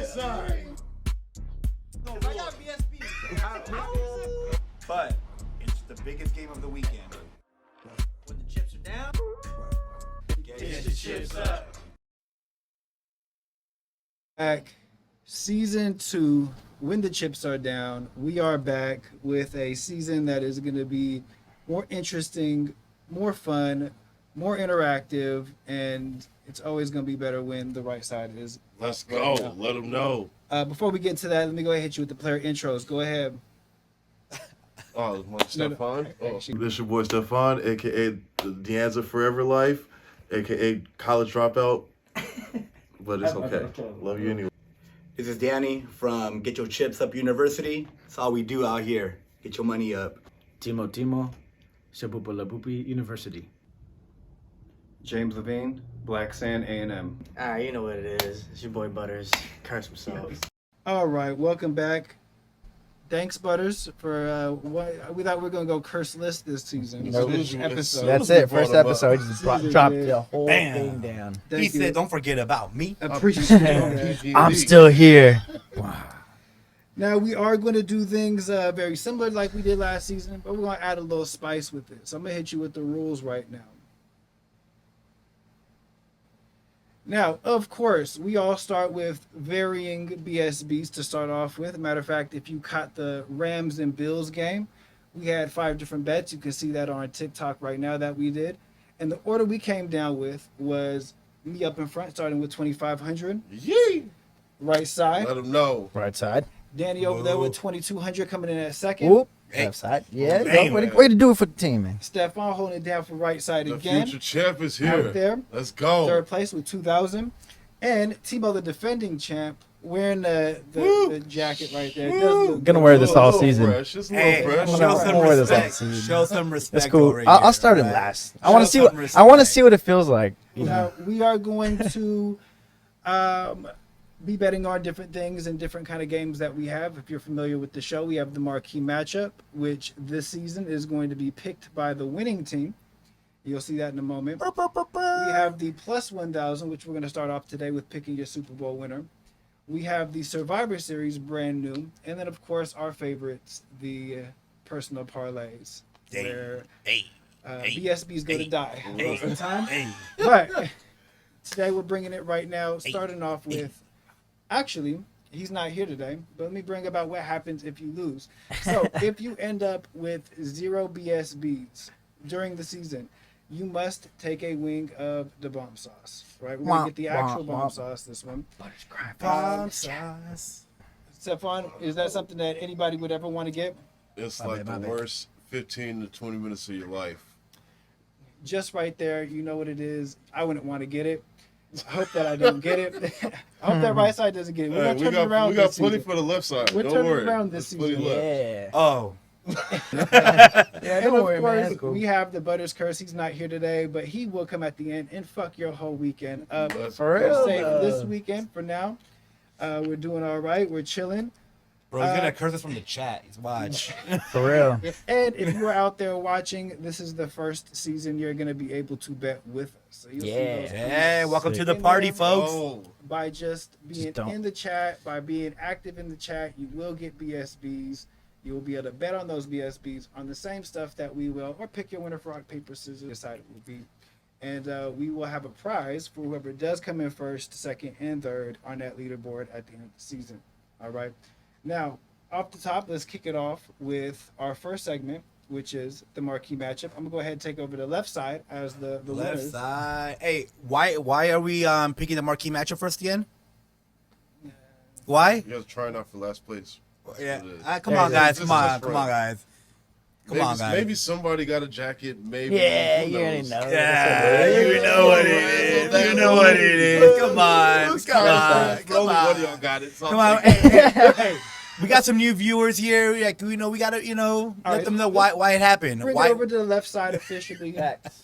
side. I got BSB. But it's the biggest game of the weekend. When the chips are down, get the chips up. Back, season 2. When the chips are down, we are back with a season that is going to be more interesting, more fun, more interactive, and it's always going to be better when the right side is. Let's go. Let them know. Before we get into that, let me go ahead and hit you with the player intros. Go ahead. Oh, Stefan. Oh. This your boy Stefan, aka Deanza Forever Life, aka College Dropout. But it's okay. Love you anyway. This is Danny from Get Your Chips Up University. That's all we do out here. Get your money up. Timo, Shabupalapupi University. James Levine, Black Sand A&M. Alright, you know what it is. It's your boy Butters. Curse himself. All right, welcome back. Thanks, Butters, for what we thought we were gonna go curseless this season. Nope. This episode. That's That's it. First episode, just Season dropped did. the whole Bam. thing down. Thank He you. said, don't forget about me. Appreciate that. I'm still here. Now we are going to do things very similar like we did last season, but we're going to add a little spice with it. So I'm going to hit you with the rules right now. Now, of course, we all start with varying BSBs to start off with. Matter of fact, if you caught the Rams and Bills game, we had 5 different bets. You can see that on our TikTok right now that we did. And the order we came down with was me up in front, starting with 2,500. Yee. Right side. Let them know. Right side. Danny over there with 2,200 coming in at second. Whoop. Hey. Left side. Yeah. Bang, Way to do it for the team, man. Stefan holding it down for right side The again. future champ is Out here. there. Let's go. Third place with 2,000. And Tebow, the defending champ, wearing the jacket right there. It does look Gonna good. wear this all Little season. fresh. Just a Hey, little fresh. show I'm some gonna wear this all respect. season. Show some respect. That's cool. over I'll here, start in right? last. I want to see what some I want to respect. see what it feels like. You know. Now, we are going to be betting on different things and different kind of games that we have. If you're familiar with the show, we have the marquee matchup, which this season is going to be picked by the winning team. You'll see that in a moment. We have the plus 1,000, which we're going to start off today with picking your Super Bowl winner. We have the Survivor Series, brand new. And then, of course, our favorites, the personal parlays, where BSBs go to die most of the time. But today we're bringing it right now, starting off with, actually, he's not here today, but let me bring about what happens if you lose. So if you end up with 0 BSBs during the season, you must take a wing of the bomb sauce, right? We're going to get the actual bomb sauce this one. Bomb sauce. Stefan, is that something that anybody would ever want to get? It's like the worst 15 to 20 minutes of your life. Just right there, you know what it is. I wouldn't want to get it. I hope that I don't get it. I hope that right side doesn't get it. We're Hey, going to turn it around we got this plenty season. for the left side. We're Don't turning worry. around this There's plenty season. left. Yeah. Oh. Yeah. And Don't of worry, man. course, It's cool. we have the Butters curse. He's not here today, but he will come at the end and fuck your whole weekend up. Let's For We'll real. say though. this weekend for now. We're doing all right. We're chilling. Bro, he's gonna curse us from the chat. He's watch. For real. And if you are out there watching, this is the first season you're going to be able to bet with us. So you'll see Yeah. those Hey, points welcome to in the party, there. folks. Oh, By just being don't. in the chat, by being active in the chat, you will get BSBs. You will be able to bet on those BSBs on the same stuff that we will, or pick your winner for rock, paper, scissors, decide it will be. And we will have a prize for whoever does come in first, second, and third on that leaderboard at the end of the season. All right. Now, off the top, let's kick it off with our first segment, which is the marquee matchup. I'm gonna go ahead and take over the left side as the Left winners. side. Hey, why are we picking the marquee matchup first again? Why? you guys are trying out for last place. That's Yeah. what it is. Come Yeah, on, guys. this Come is on. just Come right. on, guys. Come on, guys. Maybe somebody got a jacket. Maybe. Yeah, who you already knows? know. Yeah, you know what it is. You know what it is. Come on. Come on. Come Only one of on. y'all got it. So Come on. Hey, we got some new viewers here. Like, we gotta, let right. them know why it happened. Bring Why? it over to the left side officially Facts.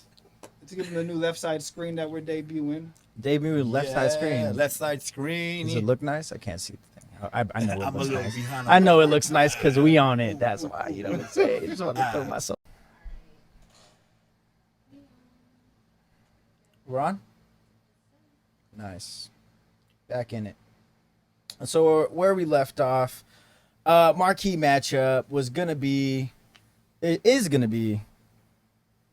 to give them the new left side screen that we're debuting. Debut with left side screen. Left side screen. Does it look nice? I can't see the thing. I know it I'm a looks little nice. behind. I know it looks nice because we on it. That's why. You know what I'm saying? Just want to throw myself. We're on? Nice. Back in it. So where we left off, marquee matchup was gonna be, it is gonna be,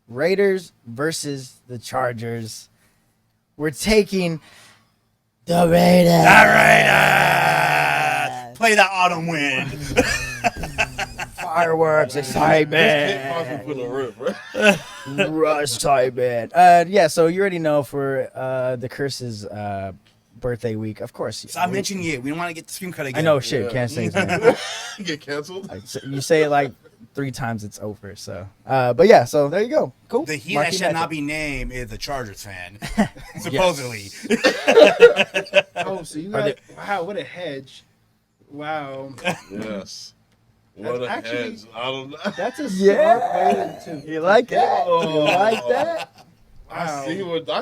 Raiders versus the Chargers. We're taking the Raiders. Play the autumn wind. Fireworks, Can't excitement, possibly put a rip, right? rush, excitement. Yeah, so you already know for the Curse's birthday week, of course. Stop mentioning it. We don't want to get the screen cut again. I know, shit, Yeah. can't say his name. Get canceled. You say it like 3 times, it's over. So, but yeah, so there you go. Cool. The he Marquee that shall matchup. not be named is a Chargers fan. Supposedly. Oh, so you Are got wow, what a hedge! Wow, Yes. What a actually- hedge. I don't know. that's a Yeah. smart way to. You like that? Oh. You like that? I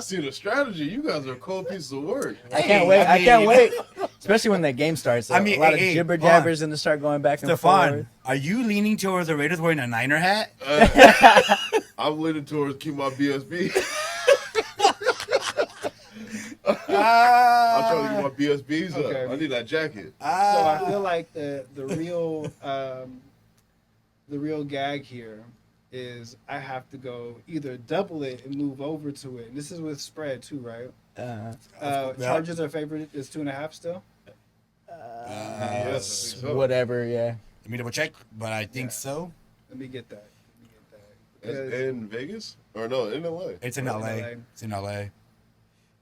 see the strategy. You guys are a cold piece of work. I can't wait. I mean- can't wait. Especially when that game starts. I mean, a lot of hey, jibber hold on. jabbers and to start going back and forth. Stefan, are you leaning towards the Raiders wearing a Niner hat? I'm leaning towards keep my BSB. I'm trying to get my BSBs Okay. up. I need that jacket. So I feel like the real gag here is I have to go either double it and move over to it. And this is with spread too, right? Chargers are favored is 2.5 still. Yes, I think so. Whatever, yeah. Let me double check, but I think so. Let me get that. It's in Vegas? Or no, in LA. It's in LA. It's in LA.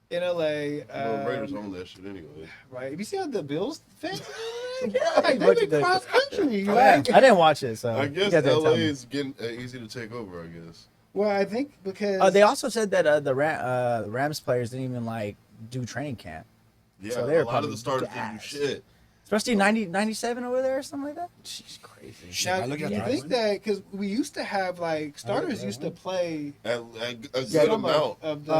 In LA, No, Raiders own that shit anyway. right? Have you seen how the Bills fans? I They looked went at cross country. Oh, Like, I didn't watch it, so I you guess guys gotta LA tell me. is getting easy to take over, I guess. well, I think because They also said that the Rams players didn't even like do training camp, Yeah, So they're a lot of probably the starters didn't do gassed. shit. especially 97 over there or something like that. Jeez, crazy. Shit, now, I looked do at you the think that because we used to have like starters used to play At a some good amount. of the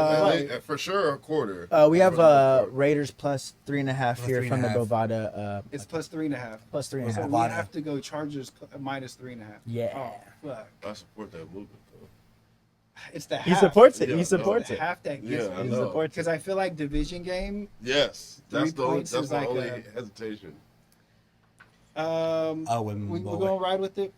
At for sure, a quarter. We have For the most part. Raiders plus 3.5 here from the 3.5. Bovada. it's plus 3.5. Plus So 3.5. we Bovada. have to go Chargers minus 3.5. Yeah. Oh fuck! I support that movement, though. It's the He half. supports it. Yeah, He supports the it. half that Yeah, gets I me. know. supports it. Because I feel like division game. Yes, 3 that's the only, points that's is my like only a- hesitation. Oh, when We're gonna ride with it.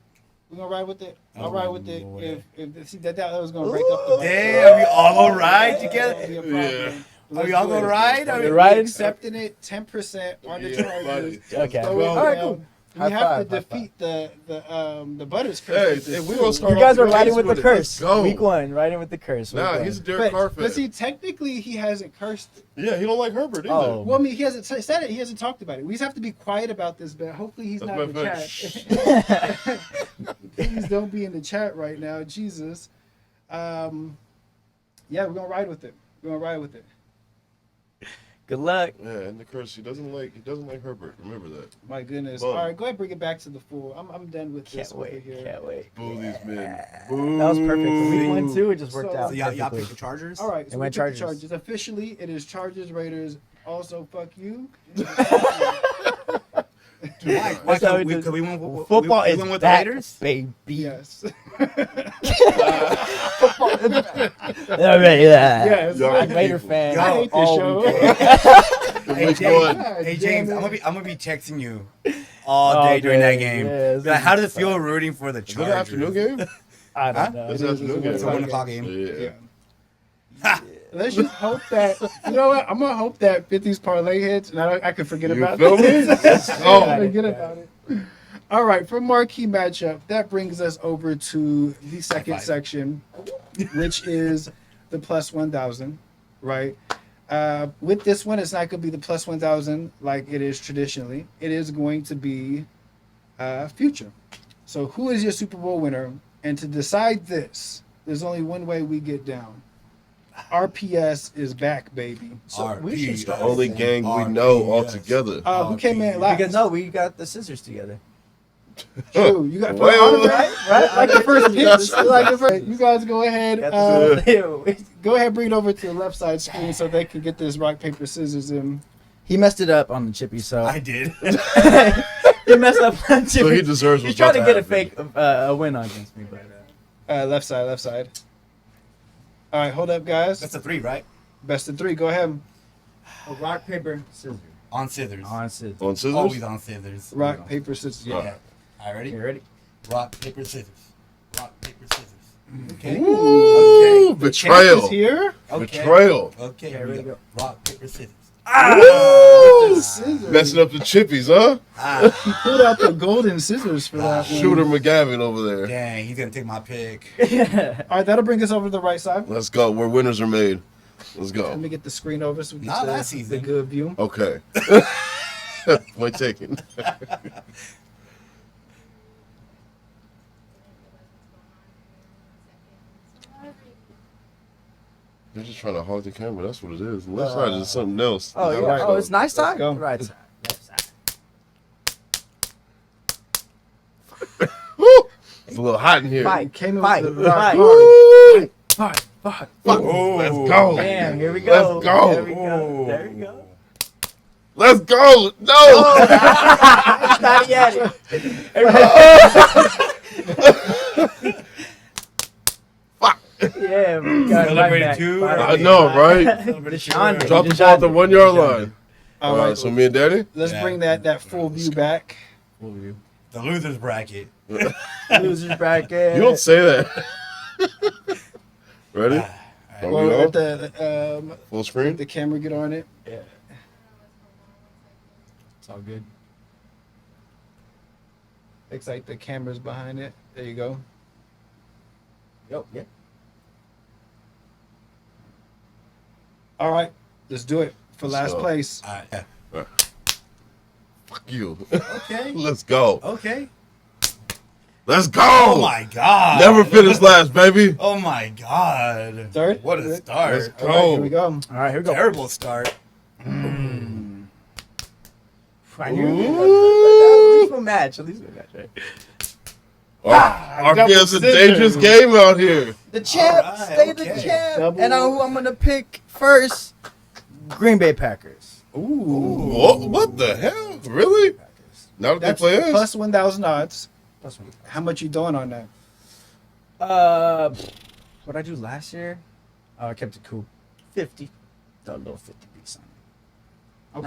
We're gonna ride with it. I'll ride with it. boy. If see that was gonna break up the. Damn, we all gonna ride That together? would be a problem. Yeah. Let's Are we all do gonna it. ride? Are we You're riding? Accepting it 10% on the Yeah, Chargers. buddy. Okay. Throw it All right, down. cool. We High have five, to high defeat the Butters Hey, curse. if we gonna start You guys off are the riding case with the it, curse. let's go. Week 1, riding with the curse. Week Nah, one. he's a Derek Carr fan. But see, technically, he hasn't cursed. Yeah, he don't like Herbert either. Oh. Well, I mean, he hasn't said it. He hasn't talked about it. We just have to be quiet about this, but hopefully he's That's not in the my chat. favorite. Please don't be in the chat right now, Jesus. Yeah, we're gonna ride with it. We're gonna ride with it. Good luck. Yeah, and the curse, he doesn't like Herbert. Remember that. My goodness. Bum. All right, go ahead, bring it back to the full. I'm done with Can't this over wait. here. Can't wait. Boo these men. That was perfect. For week 1 too, it just worked So- out. So y'all perfectly. picked the Chargers? All right, It so we went picked the Chargers. Chargers. Officially, it is Chargers Raiders. Also, fuck you. Why? That's how we Because do- we went, Football we is went with back, the Raiders? baby. Yes. Already that. Yes. Y'all I'm Raider people. fan. I hate this all show. weekend. Hey, Week James, one. God hey, damn James, it. I'm gonna be texting you all day during that game. Yeah, Be like, how does it feel rooting for the Is it Chargers? an afternoon game? I don't Huh? know. It's an afternoon game. It's a 1 o'clock game. Yeah. Yeah. Let's just hope that you know what I'm gonna hope that 50's parlay hits and I can forget You about feel me? this. Let's go. Forget about it. All right, for marquee matchup, that brings us over to the second five. section, which is the plus 1,000. Right. With this one, it's not going to be the plus 1,000 like it is traditionally. It is going to be future. So, who is your Super Bowl winner? And to decide this, there's only one way we get down. RPS is back, baby. So we should RP. start The only gang we know all together. Who came in last? Because no, we got the scissors together. True. You got Wait, autograph, right? Like the first pitch. Like the first. You guys go ahead. Got Uh, the- go ahead, bring it over to the left side screen so they can get this rock paper scissors in. He messed it up on the chippy, so I did. he messed up on chippy. So he deserves He's what's trying to about get a happen. fake a win against me, but Left side, left side. All right, hold up, guys. That's a 3, right? Best of 3. Go ahead. rock paper scissors. On scissors. On scissors. On scissors? Always on scissors. Rock, paper, scissors. Yeah. Yeah. All right, ready? You ready? Rock, paper, scissors. Rock, paper, scissors. Okay. Ooh, The champ betrayal. is here. Okay. Betrayal. Okay, Yeah, here we ready go. to Rock, paper, scissors. Woo! Scissors. Messing up the chippies, huh? He pulled out the golden scissors for that one. Shooter McGavin over there. Dang, he's gonna take my pick. All right, that'll bring us over to the right side. Let's go. Where winners are made. Let's Let go. me get the screen over so we can Not see last the season. good view. Okay. Point taken. They're just trying to hog the camera. That's what it is. The left side is something else. Oh, The yeah. right Oh, it's side. nice side? go. Right side. Left side. Woo! It's a little hot in here. Fight. Came in Fight. with the rock Fight. hard. Woo! Fight. Fight. Let's go. Damn, here we go. Let's go. There we go. There we go. Let's go. No. Not yet. Fuck. Yeah, we got it right Celebrated back. too. Right. I know, right? Deshaun. Drop the ball at the 1 yard line. All All right, right, so me and Daddy? let's Yeah. bring that full view back. The losers bracket. Losers bracket. You don't say that. Ready? Are we Well, on? let the Full screen? the camera get on it. Yeah. It's all good. Looks like the camera's behind it. There you go. Yo, yeah. All right, let's do it for last So- place. All right. Fuck you. Okay. Let's go. Okay. Let's go. Oh my god. Never finish last, baby. Oh my god. Third? What a start. Let's All right, here we go. All right, here we go. Terrible start. I knew at least we'll match. At least we'll match, right? RPS a dangerous game out here. The champ, All right, stay the okay. champ. Double. And who I'm gonna pick first? Green Bay Packers. What the hell? Really? Now that That's they play us? plus 1,000 odds. Plus one. How much you doing on that? What I do last year? Oh, I kept it cool. 50. Throw a little 50 piece on it.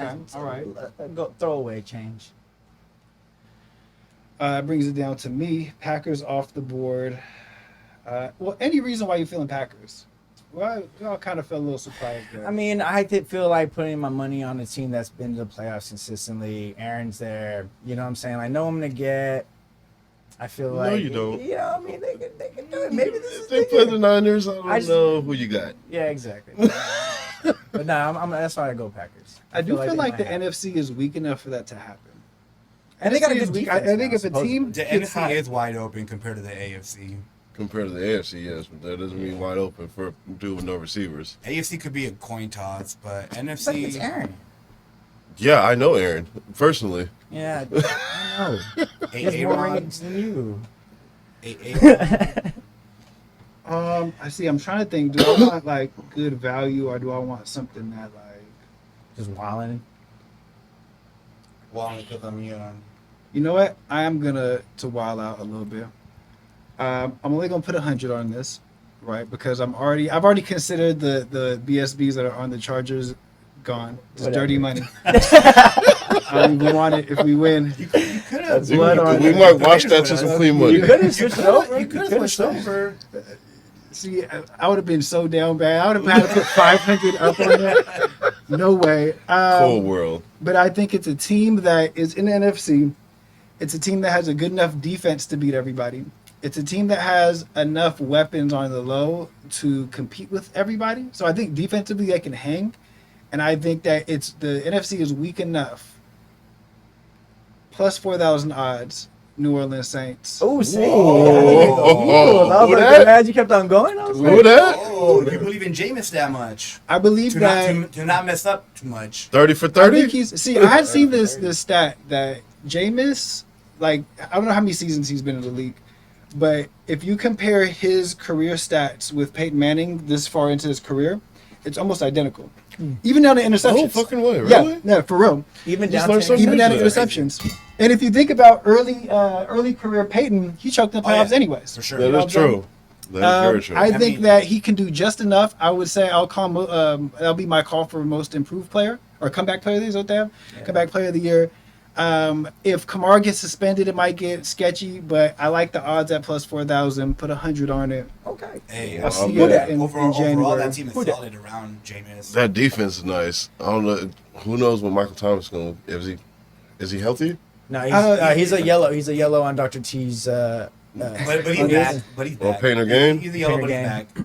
Okay, Nice. all right. Go throwaway change. That brings it down to me. Packers off the board. Well, any reason why you feeling Packers? Well, I kind of felt a little surprised there. I mean, I did feel like putting my money on a team that's been to the playoffs consistently. Aaron's there. You know what I'm saying? I know I'm going to get. I feel No, like. you don't. You know, I mean, they can do it. Maybe this is If they play the Niners, I don't I just- know who you got. Yeah, exactly. But no, that's why I go Packers. I do feel they like might the have it. NFC is weak enough for that to happen. And they got a NFC is good weak. defense I think now, if a team The gets NFC hot, is wide open compared to the AFC. Compared to the AFC, yes, but that doesn't mean wide open for a dude with no receivers. AFC could be a coin toss, but But it's NFC. Aaron. Yeah, I know Aaron personally. Yeah, I know. He has more rings than you. I see. I'm trying to think. Do I want like good value or do I want something that like, Just wilding. Well, because I'm young. you know what? I am gonna to wild out a little bit. I'm only gonna put 100 on this, right? Because I've already considered the BSBs that are on the Chargers gone. It's Whatever. dirty money. I don't even want it if we win. You could have. We, blood on we it. might watch that to some clean money. You could have switched it over. You could have switched over. See, I would have been so down bad. I would have had to put 500 up on that. No way. Cold world. But I think it's a team that is in the NFC. It's a team that has a good enough defense to beat everybody. It's a team that has enough weapons on the low to compete with everybody. So I think defensively they can hang. And I think that the NFC is weak enough. Plus 4,000 odds. New Orleans Saints. Oh, say. Oh, I was who like, that? man, you kept on going. I was like, Who that? Oh, you believe in Jameis that much? I believe that. To not mess up too much. 30 for I 30? think he's. See, I had seen this stat that Jameis, like, I don't know how many seasons he's been in the league, but if you compare his career stats with Peyton Manning this far into his career, it's almost identical. Even down to interceptions. No fucking way, really? Yeah, no, for real. even Just down learned to something Even down to Yeah. interceptions. And if you think about early career Peyton, he choked in the Oh, yeah. playoffs anyways. For sure. That You know is what I'm saying? true. That is very true. I think mean- that he can do just enough. I would say I'll call. That'll be my call for most improved player or comeback player of the year. Is what they have? Comeback player of the year. If Kamara gets suspended, it might get sketchy, but I like the odds at plus 4,000. Put 100 on it. Okay. Hey, I'll see you it in overall, January. that team is solid around Jameis. That defense is nice. I don't know. Who knows what Michael Thomas is going to. Is he healthy? No, Uh, he's a yellow. He's a yellow on Dr. T's. But he's Okay. back. But he's Well, back. Painter game? He's a yellow, but he's Painter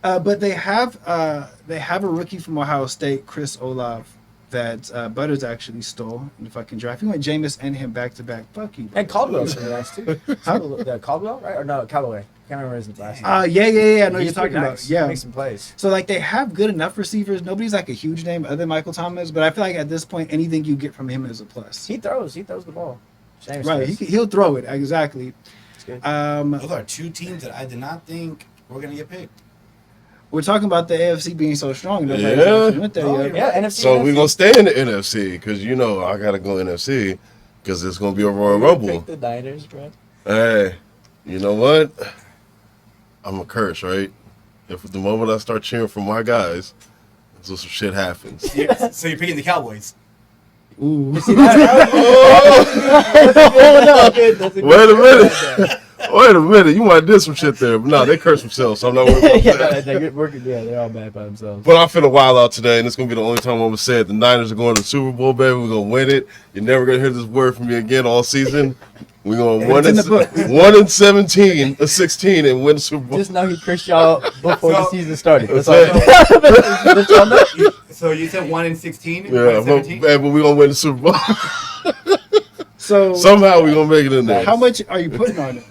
back. But they have a rookie from Ohio State, Chris Olave, that Butters actually stole in the fucking draft. He went Jameis and him back to back. Fuck you. And Caldwell's pretty nice too. Caldwell, right? Or no, Callaway. Can't remember his last name. Yeah. I know He's you're talking pretty about. nice. Yeah. Makes some plays. So like they have good enough receivers. Nobody's like a huge name other than Michael Thomas, but I feel like at this point anything you get from him is a plus. He throws the ball. James Right, does. he'll throw it exactly. It's good. Those are two teams that I did not think were going to get picked. We're talking about the AFC being so strong. Nobody's Yeah. actually went there yet. Yeah, NFC. So we're NFC. going to stay in the NFC because, you know, I got to go NFC because it's going to be a Royal Rumble. Pick the Niners, bro. Hey, you know what? I'm a curse, right? If the moment I start cheering for my guys, so some shit happens. So you're picking the Cowboys. Ooh. Wait Wait a minute. Wait a minute. You might did some shit there. But no, they curse themselves, so I'm not worried about that. they're all bad by themselves. But I'm feeling wild out today, and it's going to be the only time I'm going to say it. The Niners are going to the Super Bowl, baby. We're going to win it. You're never going to hear this word from me again all season. We're going to It's in the book. 1-17, 16, and win the Super Bowl. Just know he cursed y'all before the So- season started. That's That's all. Let y'all know. So you said 1-16? Yeah, but 1-17? we're going to win the Super Bowl. So Somehow we're going to make it in there. how much are you putting on it?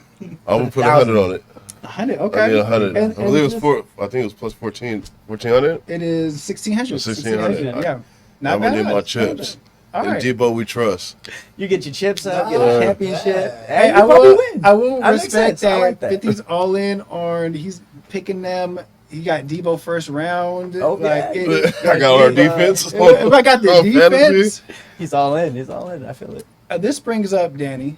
I'm going to put 100 on it. 100. I Okay. need 100. And- I believe it was and four. I think it was plus 1400. It is 1,600. 1,600. Yeah. Not I'm bad. gonna need my Not chips. bad. All In right. Debo we trust. You get your chips up, get Nah. a championship. Hey, you I probably will. win. I will That makes respect sense. I that. like that. 50's all in on. He's picking them. He got Debo first round. Oh, yeah. I got our defense. If I got the on fantasy. defense, He's all in. He's all in. I feel it. this brings up Danny.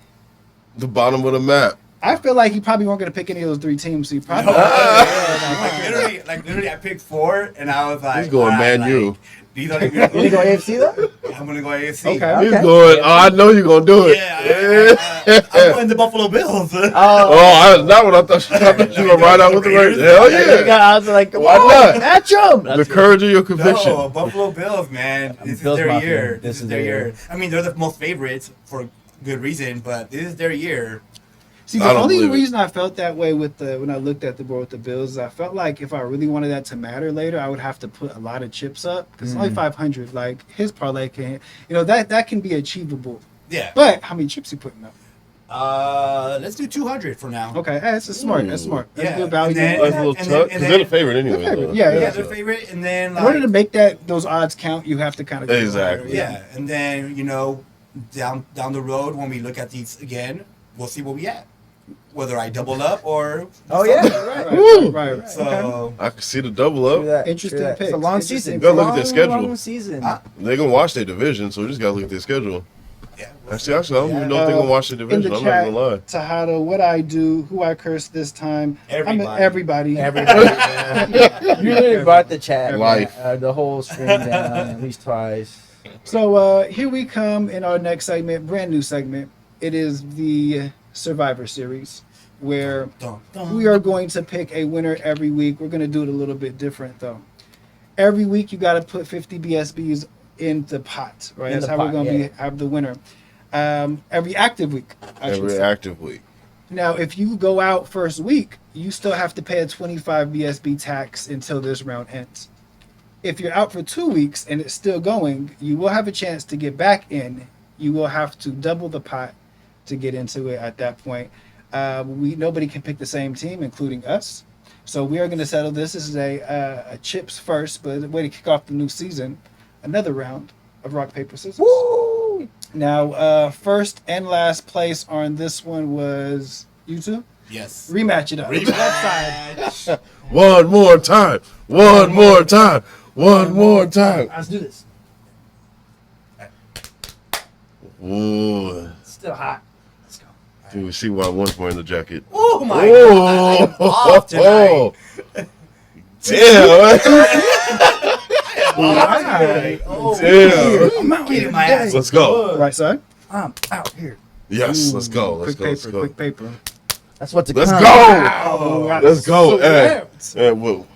The bottom of the map. I feel like he probably won't going to pick any of those three teams. So he probably. Like literally, I picked 4, and I was like, He's going all right, Man U. These are the You gonna go AFC though? I'm gonna go AFC. Okay. He's going. Oh, I know you're gonna do it. Yeah, I'm going the Buffalo Bills. Oh, not what I thought. I thought you were right out with the Raiders. Hell yeah. I was like, Why not? Match him. The courage of your conviction. No, Buffalo Bills, man. This Bills is their Mafia. year. This is their year. I mean, they're the most favorites for good reason, but this is their year. See, I the don't only believe it. reason I felt that way with when I looked at the board with the Bills is I felt like if I really wanted that to matter later, I would have to put a lot of chips up because it's only 500. Like his parlay can, that can be achievable. Yeah. But how many chips you putting up? Let's do 200 for now. Okay, that's smart. That's smart. That's Yeah, good value. and then- That's a little And tough then- because they're the favorite anyway. favorite. though. Yeah, Yeah, yeah. their favorite, and then In like order to make those odds count, you have to kind of Exactly. yeah, and then down the road when we look at these again, we'll see where we at. Whether I double up or Oh yeah, Right, Woo! right, right. Okay. so. I can see the double True up. that, Interesting true that. picks. It's a long Interesting season. picks. Gotta look at their schedule. Long season. They're gonna watch their division, so we just gotta look at their schedule. Yeah, Actually, I don't even know if they're gonna watch their In division. the I'm not chat, gonna lie. Tahada, what I do, who I curse this time. Everybody. Everybody. You literally brought the chat, Life. the whole screen down at least twice. So here we come in our next segment, brand new segment. It is the Survivor Series, where Dun, dun. we are going to pick a winner every week. We're going to do it a little bit different, though. Every week, you got to put 50 BSBs in the pot, right? In That's the how pot, we're going to yeah. have the winner. Every active week, I should Every say. active week. Now, if you go out first week, you still have to pay a 25 BSB tax until this round ends. If you're out for 2 weeks and it's still going, you will have a chance to get back in. You will have to double the pot to get into it at that point. Nobody can pick the same team, including us. So we are going to settle this. This is a chips first, but a way to kick off the new season. Another round of rock, paper, scissors. Woo! Now, first and last place on this one was you two. Yes. Rematch it up. Rematch. One more time. One more time. One more time. Let's do this. Ooh. Still hot. Let's go. Do we see why one's wearing the jacket? Oh my god, I am off tonight. Damn. I Right. Damn. I'm out getting my ass. Let's go. Right side. I'm out here. Yes, let's go. Let's Quick go. paper. Let's go. Quick paper. That's what the Let's come. go. Oh, Let's go. so Hey, amped. hey, whoa.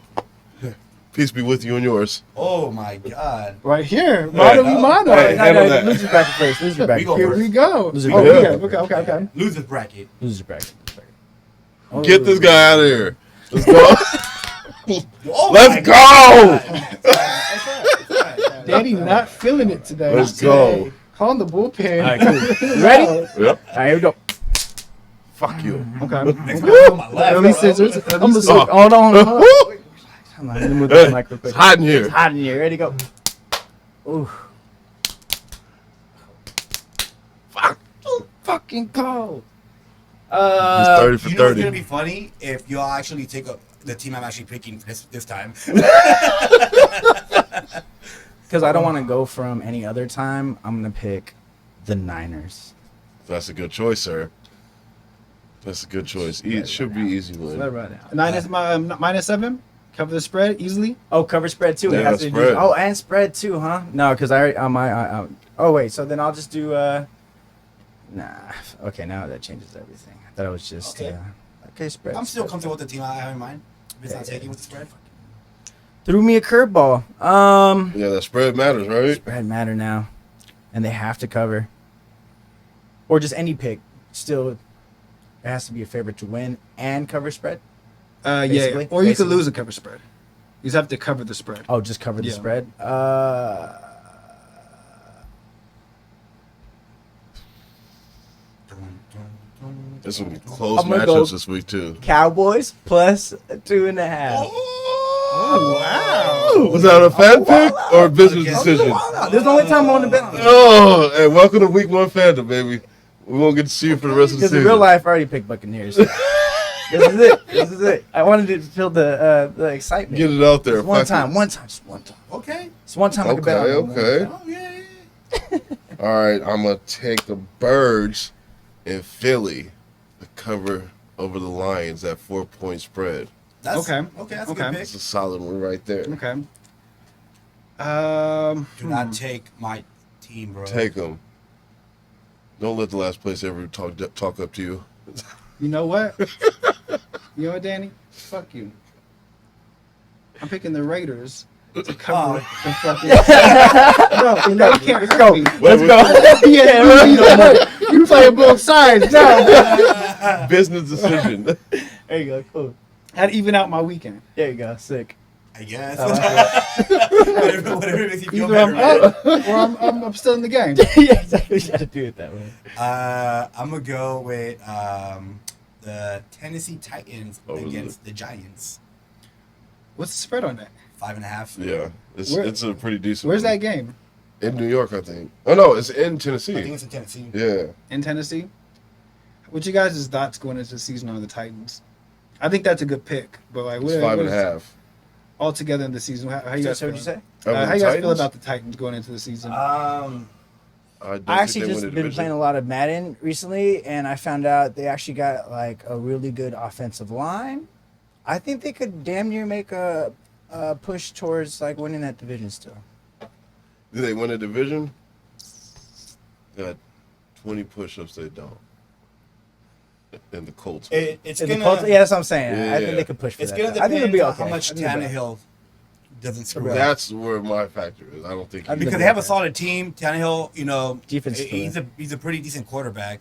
Peace be with you and yours. Oh my god. Right here. Mano Hey. y mano. Hey, handle that. Loser bracket first. Loser bracket. We go Here first. we go. Loser Oh, bracket. okay. Losers bracket. Loser bracket. Get this guy out of here. Let's go. Oh Let's my go. God. That's right. Daddy not feeling it today. Let's go. Calling the bullpen. All right, cool. You ready? All Yep. right, here we go. Fuck you. Okay. Next one on my left. Early scissors. I'm Early gonna scissors. hold on. Hold on. Woo! Come on, let me move the mic real It's quick. hot in here. It's hot in here. Ready to go. Ooh. Fuck. Fucking cold. He's 30 for You know what's 30. gonna be funny if y'all actually take the team I'm actually picking this time. Because I don't want to go from any other time. I'm gonna pick the Niners. That's a good choice, sir. That's a good choice. Should be easy win. -7. Cover the spread easily. Oh, cover spread too. Yeah, It has to spread. do. Oh, and spread too, huh? No, because oh wait, so then I'll just do. Nah. Okay, now that changes everything. I thought it was just. Okay. Okay, spread. I'm still spread. comfortable with the team I have in mind. If it's not taking with the spread. Threw me a curveball. Yeah, that spread matters, right? Spread matter now, and they have to cover. Or just any pick. Still, it has to be a favorite to win and cover spread. Yeah. Basically. Or you could Basically. lose and cover spread. You just have to cover the spread. Oh, just cover the Yeah. spread. There's some close I'm gonna go- matchups this week, too. Cowboys plus 2.5. Oh, Was that a fan pick or a business Okay. decision? This is the only time I'm on the bet on it. Oh, hey, welcome to week 1 fandom, baby. We won't get to see you for the rest of the Because in season. real life, I already picked Buccaneers. This is it. This is it. I wanted to feel the excitement. Get it out there. Just one Fuck time. it. One time. Just one time. Okay. It's one time I can bet on Okay, it. okay. Oh yeah. All right, I'm going to take the Birds in Philly to cover over the Lions at 4-point spread. That's Okay. Okay, that's a Okay. good pick. That's a solid one right there. okay. Do not take my team, bro. Take them. Don't let the last place ever talk up to you. You know what? You know what, Danny? Fuck you. I'm picking the Raiders to cover the fucking. No, you know you can't hurt me. Let's go. Yeah, you playing both sides now. Business decision. There you go. Cool. Had to even out my weekend. There you go. Sick. I guess. I whatever makes you feel Either better, I'm right? up or I'm still in the game. Yeah, exactly. You got to do it that way. I'm gonna go with the Tennessee Titans Oh, against the Giants. What's the spread on that? 5.5. Yeah, it's Where- it's a pretty decent. Where's one. that game? In New York, I think. Oh no, it's in I think Tennessee. it's in Tennessee. Yeah, In Tennessee? What you guys' thoughts going into the season on the Titans? I think that's a good pick, but like, it's 5.5. all together in the season? How you guys So feel? what'd you say? Over How the you guys feel Titans? about the Titans going into the season? I don't I think actually they win just the been division. playing a lot of Madden recently, and I found out they actually got like a really good offensive line. I think they could damn near make a push towards like winning that division still. Do they win a division? Got 20 push-ups. They don't. And the Colts. It's Is the gonna. Colts- yeah, that's what I'm saying. I Yeah. think they could push for It's that. gonna I depend think it'll be on okay. how much I think it'll be okay. Tannehill doesn't screw up. That's where my factor is. I don't think. I think Because it'll they be have a okay. solid team. Tannehill, you know, Defense is he's a pretty decent quarterback,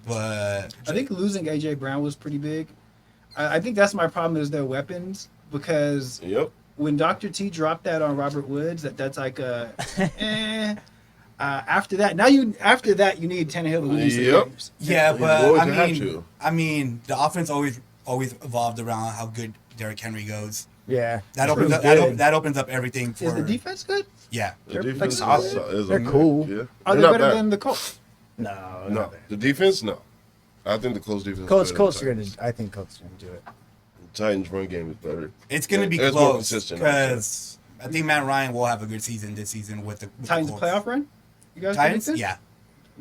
but I think losing AJ Brown was pretty big. I think that's my problem is their weapons because Yep. when Dr. T dropped that on Robert Woods, that's like a after that you need Tannehill to lose some Yep. games. yeah, He's but always I gonna have mean, to. the offense always evolved around how good Derrick Henry goes. Yeah, That True. opens up Good. that opens up everything for Is the defense good? yeah. The They're, defense like, is, solid. is They're okay. cool. Yeah. Are They're they not better bad. than the Colts? No, the defense, no. I think the Colts defense. Colts is better Colts than are the gonna. I think Colts are gonna do it. Titans run game is better. It's gonna be It's more close consistent, I'd because I think Matt Ryan will have a good season this season with the Titans Colts. playoff run? You guys Titans, predict it?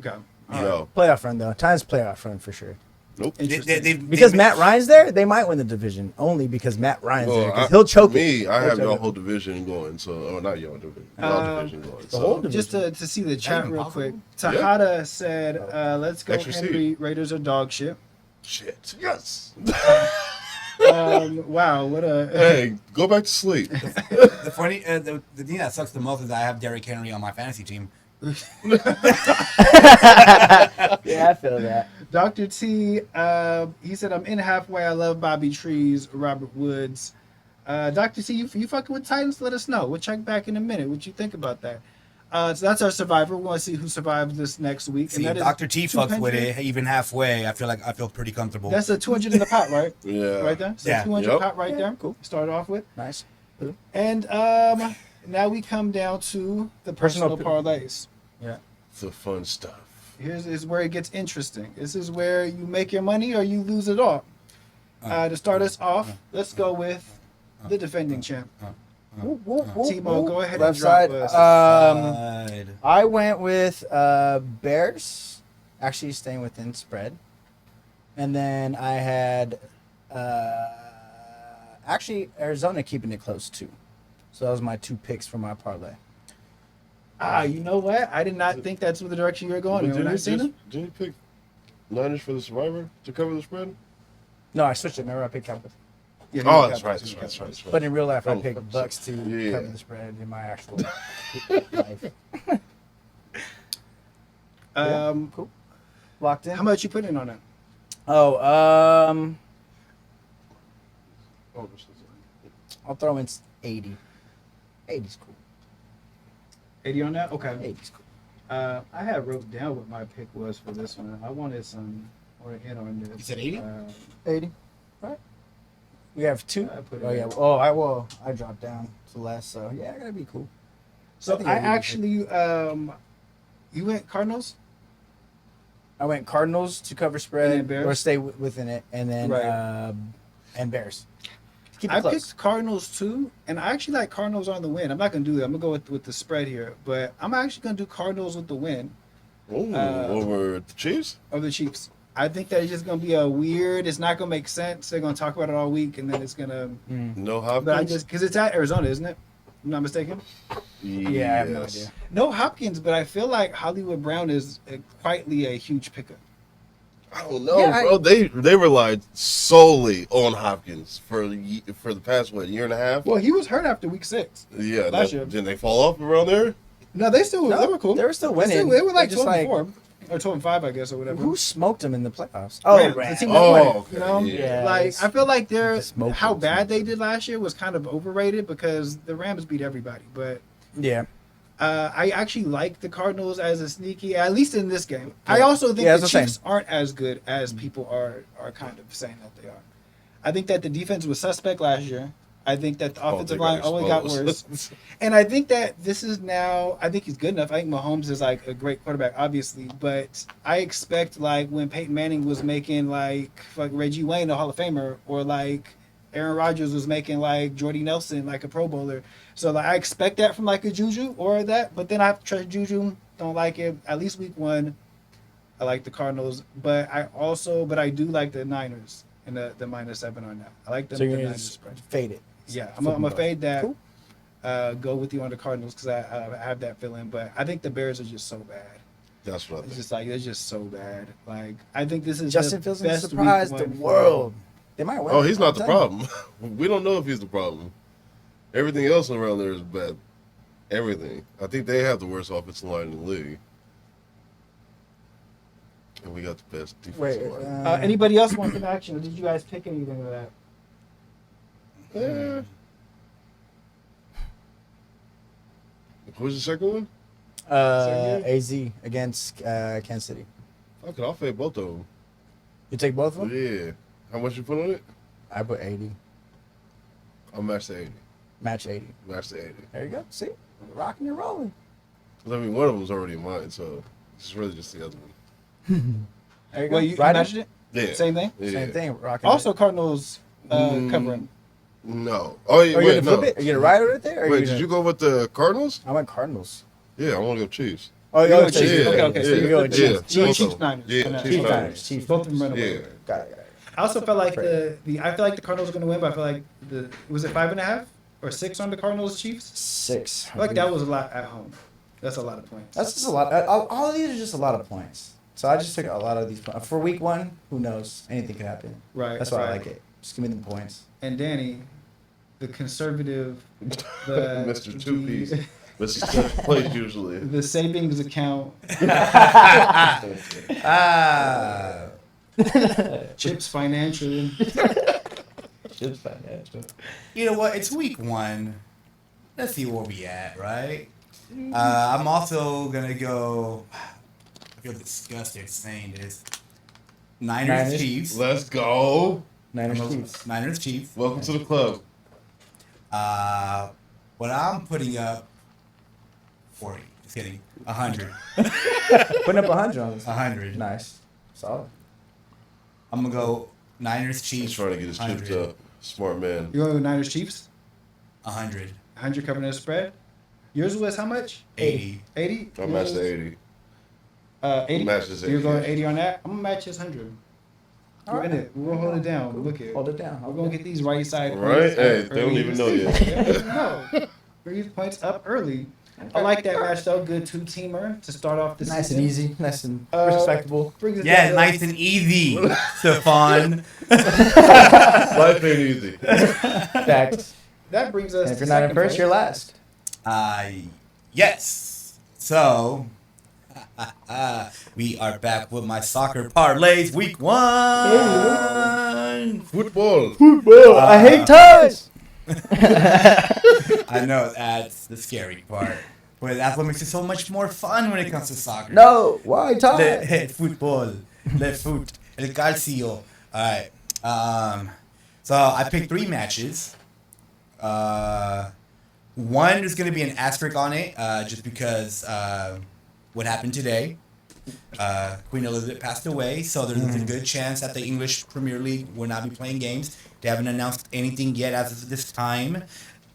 yeah. Okay. No, Playoff run though. Times playoff run for sure. Nope. Interesting. Because Matt Ryan's there, they might win the division only because Matt Ryan's there. Well, 'Cause he'll choke me, it. I He'll have choke your it. whole division going. So, oh, not your division, your division going. the whole So, division. Just to see the chat even real possible? quick. Tahada said, "Let's go, Extra Henry. seed. Raiders are dog shit." shit. Yes. Wow, what a Hey, go back to sleep. The funny, the thing that sucks the most is I have Derrick Henry on my fantasy team. Yeah, I feel that. Dr. T. He said, "I'm in halfway. I love Bobby Trees, Robert Woods." Dr. T, you fucking with Titans? Let us know. We'll check back in a minute. What you think about that? So that's our survivor. We want to see who survives this next week. See, that is Dr. T fucks with 200. it even halfway. I feel pretty comfortable. That's a 200 in the pot, right? Yeah. Right there. So Yeah. 200 Yep. pot right there. Cool. Start off with. Nice. And now we come down to the personal parlays. Yeah. The fun stuff. Here's is where it gets interesting. This is where you make your money or you lose it all. To start us off, let's go with the defending champ. Timo, go ahead Left and drop side. us. I went with Bears, actually staying within spread, and then I had actually Arizona keeping it close too. So that was my 2 picks for my parlay. You know what? I did not think that's the direction you were going. But When I seen him. didn't you pick Niners for the survivor to cover the spread? No, I switched it. Remember, I picked Cowboys. Yeah, Oh, you that's got right. that. That's right. But in real life, I Oh, picked Bucks to yeah. cover the spread in my actual life. Cool. Locked in. How much you put in on that? Oh, Oh, this is I'll throw in 80. 80's cool. 80 on that? Okay. 80's cool. I had wrote down what my pick was for this one. I wanted some or in on this. You said 80? 80. Right. We have 2. I put it Oh in. yeah. Oh, I dropped down to less. So yeah, gotta be cool. So think I it'll be actually, you went Cardinals? I went Cardinals to cover And spread then Bears? or stay within it, and then Right. and Bears. Keep it I close. picked Cardinals too, and I actually like Cardinals on the win. I'm not gonna do that. I'm gonna go with the spread here, but I'm actually gonna do Cardinals with the win Ooh, over the Chiefs? of the Chiefs. I think that it's just gonna be a weird. It's not gonna make sense. They're gonna talk about it all week, and then it's gonna. No Hopkins? But I just because it's at Arizona, isn't it? I'm not mistaken. Yeah, I have no Yes. idea. No Hopkins, but I feel like Hollywood Brown is quietly a huge pickup. I don't know, Yeah, bro. They relied solely on Hopkins for the past year and a half. Well, he was hurt after week 6. Yeah, last year. didn't they fall off around there? No, they still No, they were cool. they were still They winning. They were like They're just 12 and 4 or 12 and 5, I guess, or whatever. Who smoked them in the playoffs? Rams, Rams. the team that Oh, won it, okay, you know? yeah. Like I feel like they're The smoke how was- bad they did last year was kind of overrated because the Rams beat everybody. But Yeah. I actually like the Cardinals as a sneaky, at least in this game. I Yeah. also think Yeah, the that's what I'm Chiefs aren't as good as people are kind of saying that they are. I think that the defense was suspect last year. I think that the offensive they line got only got exposed. worse. And I think that this is now, I think he's good enough. I think Mahomes is like a great quarterback, obviously. But I expect like when Peyton Manning was making like Reggie Wayne a Hall of Famer, or like Aaron Rodgers was making like Jordy Nelson like a Pro Bowler. So like I expect that from like a Juju or that. But then I trust Juju. Don't like it. At least week 1, I like the Cardinals. But I do like the Niners and the -7 on that. I like the So you're gonna Niners just spread. fade it. Yeah, I'm gonna fade that. Cool. Go with you on the Cardinals because I have that feeling. But I think the Bears are just so bad. That's what I It's think. just like they're just so bad. Like I think this is Justin the Fields gonna best surprise week the 1 for- world. They might win. Oh, he's not the I'm telling problem. We don't know if he's the problem. Everything else around there is bad. Everything. I think they have the worst offensive line in the league. And we got the best you. defensive Wait. line. Anybody else want some action, or did you guys pick anything of that? Who's the second one? AZ against Kansas City. Fuck it, I'll fade both of them. You take both of them? Yeah. How much you put on it? I put 80. I'll match the 80. Match 80. Match the 80. There you go. See? Rocking and rolling. 'Cause, I mean, one of them's already in mine, so it's really just the other one. There you go. Well, you Right matched it. Yeah. Same thing. Yeah. Same thing. Rocking. Also, Cardinals Mm. covering. No. Oh, yeah, Are you wait, gonna no. flip it? Are you gonna ride with it there? Or Wait, you did gonna... you go with the Cardinals? I went Cardinals. Yeah, I want to go Chiefs. Oh, You're yo, going Chiefs. Okay. So yeah, you're going yeah, Chiefs. yeah. Chiefs, Niners. Yeah, I know. Chiefs, Chiefs, Niners, Chiefs. Both of them run away. Yeah. Got it. I also felt like I feel like the Cardinals are going to win, but I feel like was it 5.5 or 6 on the Cardinals Chiefs? 6. I feel like that was a lot at home. That's a lot of points. That's just a lot. All of these are just a lot of points. So I just took a lot of these points. For week 1, who knows? Anything could happen. Right. That's why I right. like it. Just give me the points. And Danny, the conservative, the Mr. Two-Piece. Mr. Second place usually. the savings account, Ah. Chips Financial. You know what? It's week 1. Let's see where we at, right? I'm also gonna go. I feel disgusted saying this. Niners. Chiefs. Let's go. Niners, Chiefs. Niners Chiefs. Welcome to the club. What I'm putting up 40. Just kidding. 100. Putting up 100 on this. 100. Nice. Solid. I'm gonna go Niners He's Chiefs. trying to get his chips 100. up. Smart man. You going with Niners Chiefs? 100. 100 covering the spread. Yours was how much? 80. 80. I matched the 80. 80. Match is You're 80. going 80 on that. I'm gonna match his 100. All We're in right. it. We're gonna hold it down. Look it. Hold it down. We're gonna get these right side Right? points. Hey, up they don't early. even know yet. No. Bring these points up early. I like that match though. Good 2-teamer to start off the Nice season. and easy. Nice and Uh, respectable. Brings us Yeah, down to- nice and easy, Stefan. Life ain't easy. Facts. That brings us. And if to you're not in second first, place. you're last. Yes. So, we are back with my soccer parlays week 1. Football. I hate ties. I know that's the scary part, but that's what makes it so much more fun when it comes to soccer. No, why ties? Le football, le foot, el calcio. All right. So I picked 3 matches. One is going to be an asterisk on it, just because what happened today. Queen Elizabeth passed away, so there's a good chance that the English Premier League will not be playing games. They haven't announced anything yet as of this time.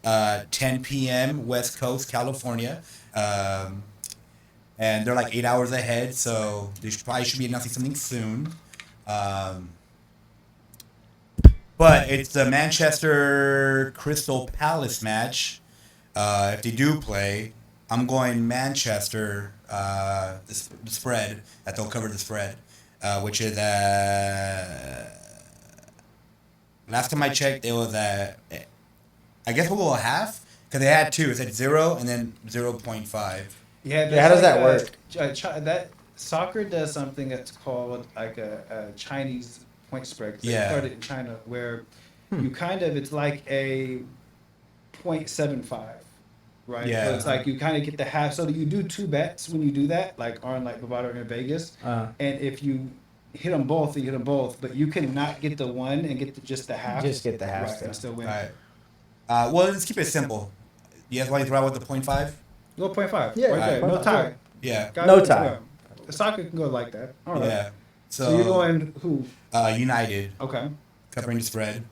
10 p.m. West Coast, California. And they're like 8 hours ahead, so they probably should be announcing something soon. But it's the Manchester Crystal Palace match. If they do play, I'm going Manchester, the spread, that they'll cover the spread, which is, last time I checked, it was, I guess we'll go a half, because they had 2. It's at 0 and then 0.5. Yeah, Yeah, how does that work? That soccer does something that's called like a Chinese point spread. 'Cause they Yeah. started in China, where you kind of it's like a 0.75, right? Yeah. So it's like you kind of get the half. So you do 2 bets when you do that, like on like Bovada or Vegas, and if you hit them both, you hit them both, but you can not get the one and get just the half. Just get the half right, still. and still win. All right. Well, let's keep it simple. You guys want to throw out with the 0.5? Go 0.5. Yeah, right there. right. No tie. Yeah. Gotta No go tie. to the soccer can go like that. All right. Yeah. So you're going who? United. Okay. Covering the spread.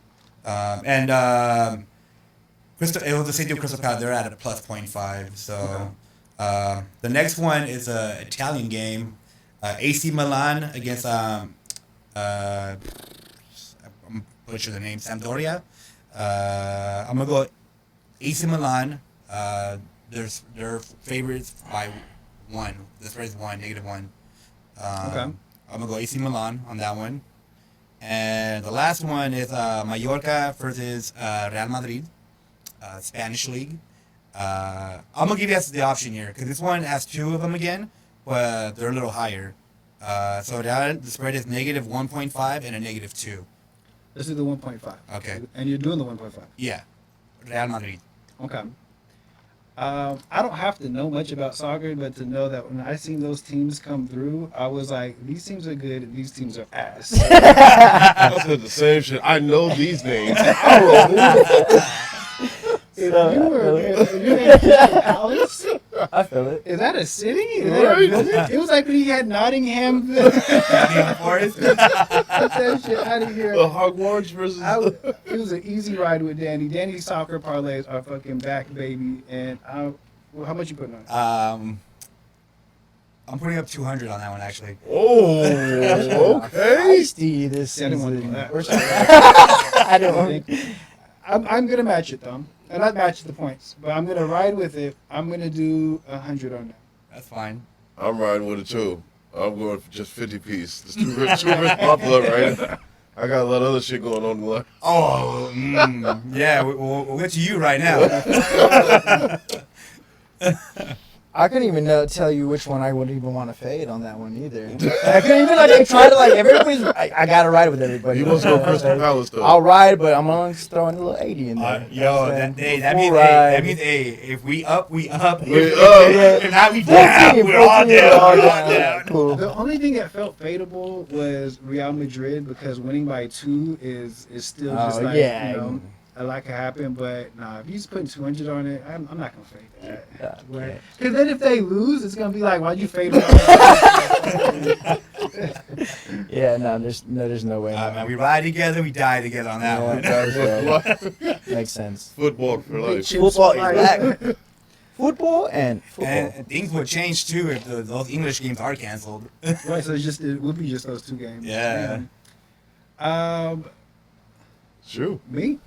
Crystal, it was the same deal with Crystal Palace. They're at a plus 0.5. So the next one is a Italian game. AC Milan against I'm butcher the name, Sampdoria. I'm gonna go AC Milan. Their favorites by 1. The spread is 1, -1. Okay. I'm gonna go AC Milan on that one. And the last one is Mallorca versus Real Madrid, Spanish league. I'm gonna give you guys the option here because this one has 2 of them again, but they're a little higher. So the spread is -1.5 and a -2. Let's do the 1.5. Okay. And you're doing the 1.5. Yeah, Real Madrid. Okay. I don't have to know much about soccer, but to know that when I seen those teams come through, I was like, these teams are good and these teams are ass. I said the same shit. I know these names. I don't know You were in Palace? I feel it. Is that a city? Is that a Right. village? It was like when he had Nottingham. Nottingham Forest. Get that shit out of here. the Hogwarts versus. It was an easy ride with Danny. Danny's soccer parlays are fucking back, baby. And how much you putting on? I'm putting up 200 on that one actually. Oh, okay. Feisty this Yeah, I didn't want to season. do that. We're sorry. I don't. I'm gonna match it though, and not match the points, but I'm gonna ride with it. I'm gonna do 100 on that. That's fine. I'm riding with it too. I'm going for just 50 piece. It's too rich my blood right now. I got a lot of other shit going on in life. Oh, yeah. We'll get to you right now. I couldn't even tell you which one I would even want to fade on that one either. I couldn't even like try to like everybody's. I gotta ride with everybody. You must go Crystal Palace though. I'll ride, but I'm gonna just throw in a little 80 in there. Yo, That's that full means ride. if we up, we up. We up. If not, we down. 14, We're all 14, down. we're all We're all down. down. Cool. The only thing that felt fadeable was Real Madrid because winning by 2 is still just Oh, like yeah. you know a lot could happen. But nah, if you just putting 200 on it, I'm not gonna fade that. Okay. Because then if they lose, it's gonna be like, why'd you fade them? Yeah, no, there's no way. Man, we ride together, we die together on that one. Makes sense. Football for life. Football is back. Football and football. And things would change too if those English games are canceled. Right, so it would be just those 2 games. Yeah. True. Me.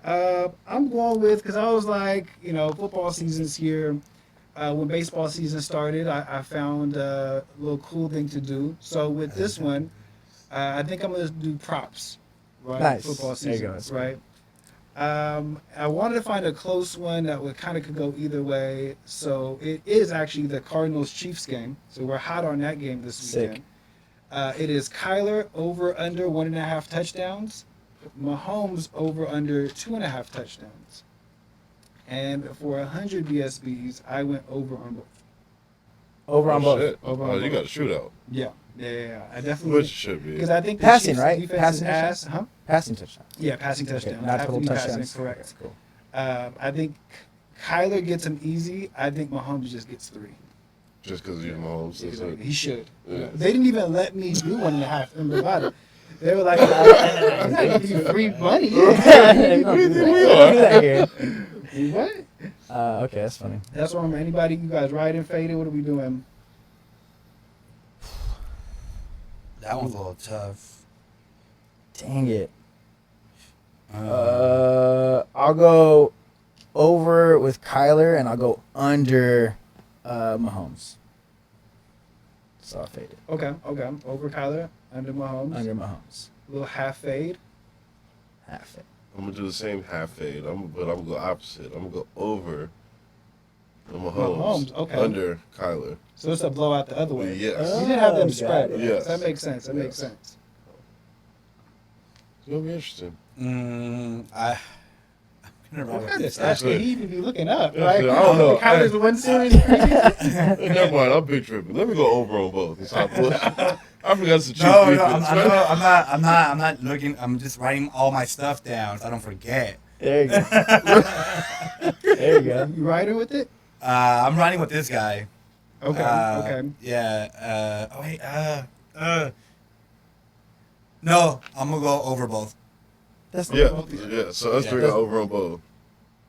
I'm going with because I was like, you know, football season's here. When baseball season started, I found a little cool thing to do. So with this one, I think I'm gonna do props. Right. Nice. Football There you season. go. That's Right. I wanted to find a close one that would kind of could go either way. So it is actually the Cardinals Chiefs game. So we're hot on that game this Sick. weekend. It is Kyler over under 1.5 touchdowns. Mahomes over under 2.5 touchdowns. And for 100 BSBs, I went over on both. Over on both. Shit. Over Oh, on you both. got a shootout. Yeah. I Which definitely should be. because I think the Passing, Chiefs' right? defense Passing is ass. Huh? Passing touchdown. Yeah, passing Okay, touchdown. not Have to total be passing, touchdowns. correct. Cool. I think Kyler gets them easy. I think Mahomes just gets 3. Just because you're Mahomes. That's it. He should. Yeah. They didn't even let me do 1.5 in Nevada. They were like, I'm not giving you free money. We don't do that here. What? Okay, that's funny. That's why anybody, you guys riding, faded, what are we doing? That one's a little tough. Dang it. I'll go over with Kyler, and I'll go under Mahomes. So I faded. Okay. Over Kyler, under Mahomes. Under Mahomes. Little half fade. Half it. I'm gonna do the same half fade. But I'm gonna go opposite. I'm gonna go over the Mahomes, Mahomes, okay. under Kyler. So it's a blowout the other way. Yes. You didn't have them got spread. it. Yes. That makes sense. Yes. sense. It's gonna be interesting. I'm gonna roll What with kind of this. stats did he even be looking up? That's Right? it. I don't know. Kyler's one series preview? Hey, never mind. I'm big tripping. Let me go over on both. It's hot. I forgot it's a cheap No, defense. I'm not looking. I'm just writing all my stuff down so I don't forget. There you go. There you go. You riding with it? I'm riding with this guy. Okay. Okay. Yeah. Oh wait. No, I'm gonna go over both. That's Yeah. So us Yeah. three are over on both.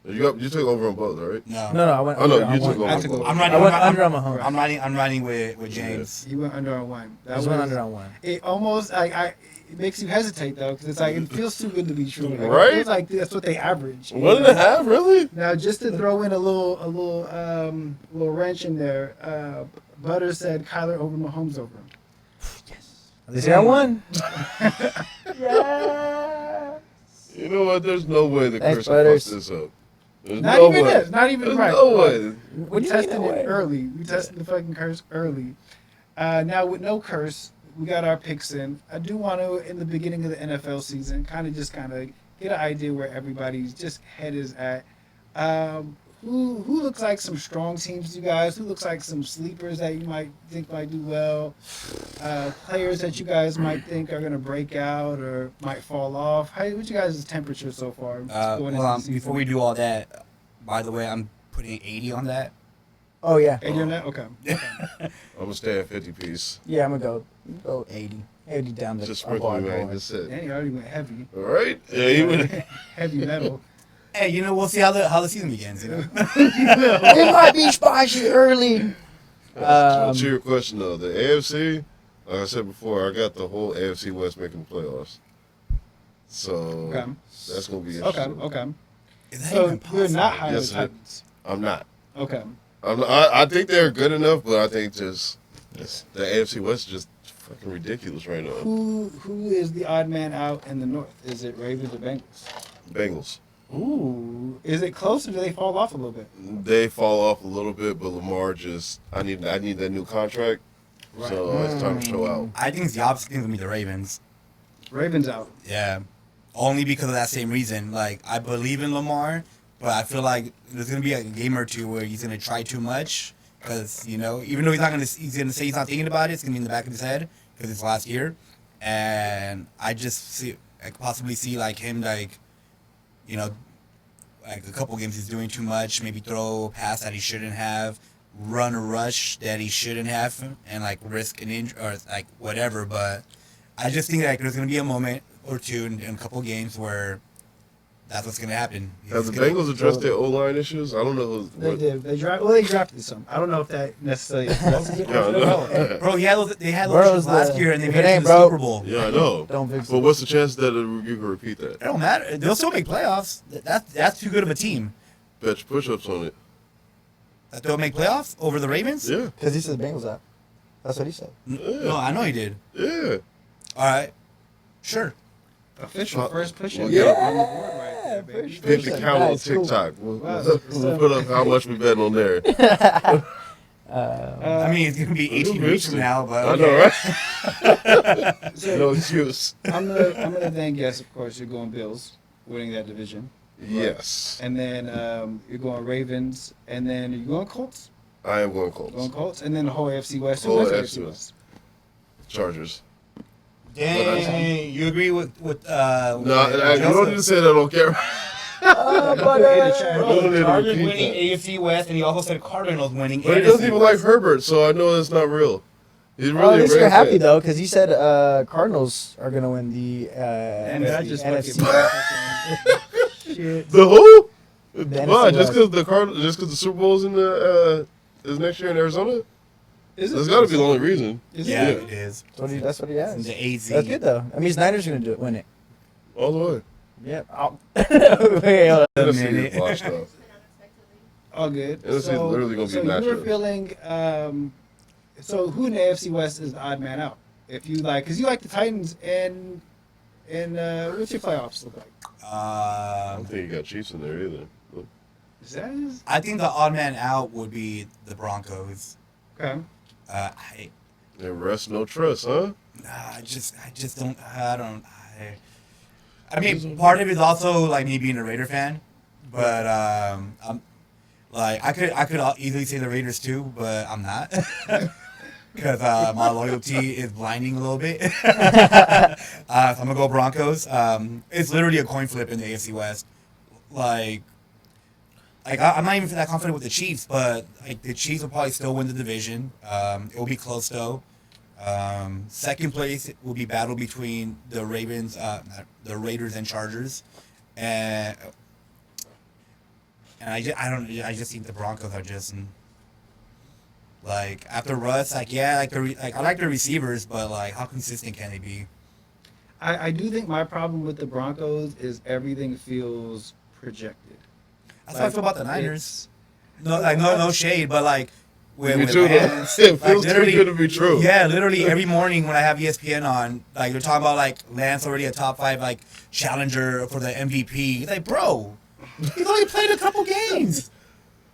You took over on both, right? No. No, I went Oh, no, under. you took over I on took both. over. I'm I riding. went I'm, under on Mahomes. I'm riding with James. You went under on one. I just went under on one. It almost it makes you hesitate though, because it's like it feels too good to be true. Like, Right? It feels like that's what they average. 1.5, really? Now, just to throw in a little wrench in there, Butter said Kyler over Mahomes over him. At least I got one. You know what? There's no way the Thanks, Chris can fuck Butters. this up. There's Not no even way. this. Not even There's right. no way. We What do you tested mean no it way? early. We tested the fucking curse early. Now with no curse, we got our picks in. I do want to, in the beginning of the NFL season, kind of get an idea where everybody's just head is at. Who looks like some strong teams, you guys? Who looks like some sleepers that you might think might do well? Players that you guys might think are going to break out or might fall off? What's you guys' temperature so far? going into the season? Before we do all that, by the way, I'm putting 80 on that. Oh yeah. Hey, you're not? Okay. I'm gonna stay at 50 piece. Yeah, I'm gonna go 80. 80 down the Just our sprinkle me, bar man. board. That's it. Danny already went heavy. All right? Yeah, he would. Heavy metal. Hey, you know, we'll see how the season begins. You know. It might be spicy early. To your question though, the AFC, like I said before, I got the whole AFC West making the playoffs. So Okay. that's gonna be Okay. interesting. Okay. Is that So even you're not possible? high on Yes, the it is. Titans. I'm not. Okay. I think they're good enough, but I think just the AFC West is just fucking ridiculous right now. Who is the odd man out in the North? Is it Ravens or Bengals? Bengals. Ooh. Is it close or do they fall off a little bit? They fall off a little bit, but Lamar just I need that new contract, so it's time to show out. I think it's the opposite thing with me, the Ravens. Ravens out. Yeah, only because of that same reason. Like, I believe in Lamar, but I feel like there's gonna be a game or two where he's gonna try too much. Because, you know, even though he's gonna say he's not thinking about it, it's gonna be in the back of his head because it's last year, and I could possibly see like him like, you know, like a couple games he's doing too much, maybe throw a pass that he shouldn't have, run a rush that he shouldn't have, and like risk an injury or like whatever. But I just think like there's gonna be a moment or two in a couple games where that's what's gonna happen. Have the He's gonna- Bengals addressed their O-line issues? I don't know. They did. They drafted some. I don't know if that necessarily. Yeah, I know. Bro, they had those Bro's issues last the- year and they if made it it to ain't the broke- Super Bowl. Yeah, I know. Don't fix But it. what's the chance that you can repeat that? It don't matter. They'll still make playoffs. That's too good of a team. Bet your push-ups on it. That they'll make playoffs over the Ravens? Yeah, Because he said Bengals out. That's what he said. No, I know he did. yeah. All right. Sure. Official first push up Yeah. on the board right there, baby. Hit the count on Nice, cool. TikTok. Wow. We'll put up how much we bet on there. I mean, it's going to be 18 weeks from now, but I okay. know, right? So No excuse. I'm gonna then guess, of course, you're going Bills winning that division, Yes, and then you're going Ravens, and then you're going Colts, I am going going Colts. Colts, and then the whole AFC West. Whole Who AFC wins the AFC West. Chargers. Dang, you agree with No, with you don't need to say that on camera. Chargers winning AFC West, and he also said Cardinals winning But he NFC doesn't even like West. Herbert, so I know that's not real. He's Oh, really at least a you're Rams happy fan. though, because you said Cardinals are gonna win the And I just NFC. fucking shit. The who? The Why? NFC Just West. because the Super Bowl's in the is next year in Arizona? Is That's got to be the only reason. Is Yeah, it? it is. That's what he It's has. the AZ. That's good though. I mean, Niners are gonna win it. All the way. Yeah. Wait, hold on. A NFC minute. is washed up. All good. NFC is literally gonna be so you natural. were feeling. So who in the AFC West is the odd man out? If you like, because you like the Titans and what's your playoffs look like? I don't think you got Chiefs in there either. Is that I think the odd man out would be the Broncos. okay? And rest no trust, huh? I just don't. I mean, part of it is also like me being a Raider fan, but I'm like I could easily say the Raiders too, but I'm not because my loyalty is blinding a little bit. So I'm gonna go Broncos. It's literally a coin flip in the AFC West. I'm not even that confident with the Chiefs, but like the Chiefs will probably still win the division. It will be close though. Second place will be battle between the Ravens, the Raiders and Chargers, and I just think the Broncos are just like after Russ, like I like the receivers, but like how consistent can they be? I do think my problem with the Broncos is everything feels projected. That's how I feel about the Niners. No shade, but like with Me too. Lance, It like, feels too literally- good to be true. Yeah, literally every morning when I have ESPN on, like they're talking about like Lance already a top 5 like challenger for the MVP. It's like, bro, he's only played a couple games.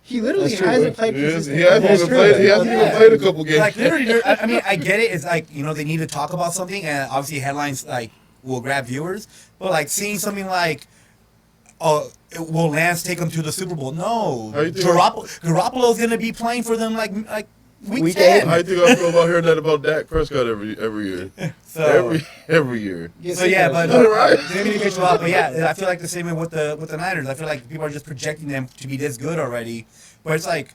He literally That's true, hasn't right? played He consistently. hasn't That's even true. played. He hasn't even played a couple games. Like literally, I mean, I get it. It's like they need to talk about something, and obviously headlines like will grab viewers. But like seeing something like, oh, will Lance take them to the Super Bowl? No, How you think Garoppolo's gonna be playing for them like week Week 10. How you think I feel about hearing that about Dak Prescott every year? So Every year. So yeah, but Right. they need to get you out. But yeah, I feel like the same way with the Niners. I feel like people are just projecting them to be this good already, but it's like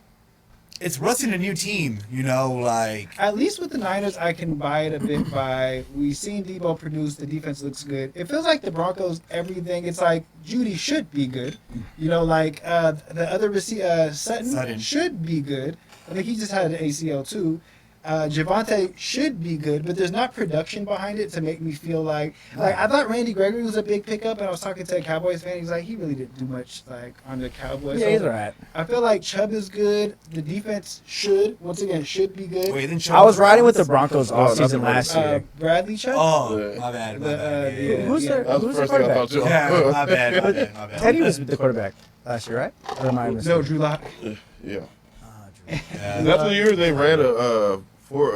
it's Russ in a new team, like At least with the Niners, I can buy it a bit by we've seen Debo produce. The defense looks good. It feels like the Broncos, everything. It's like Judy should be good. The other receiver, Sutton Sutton. should be good. I think he just had an ACL too. Javante should be good, but there's not production behind it to make me feel like I thought Randy Gregory was a big pickup, and I was talking to a Cowboys fan. He's like, he really didn't do much like on the Cowboys. Yeah, So he's alright. I feel like Chubb is good. The defense should be good. Wait, then I was riding with the Broncos Oh, all not season the last year. Bradley Chubb. Oh, Yeah. my bad. My The, bad. the- Yeah. Who's their That was the who's the first thing I quarterback? thought too. Yeah, my bad. My bad. My bad. Teddy was the quarterback last year, right? Or am I No, mistaken? Drew Lock. Yeah. Yeah. Is that the year they ran a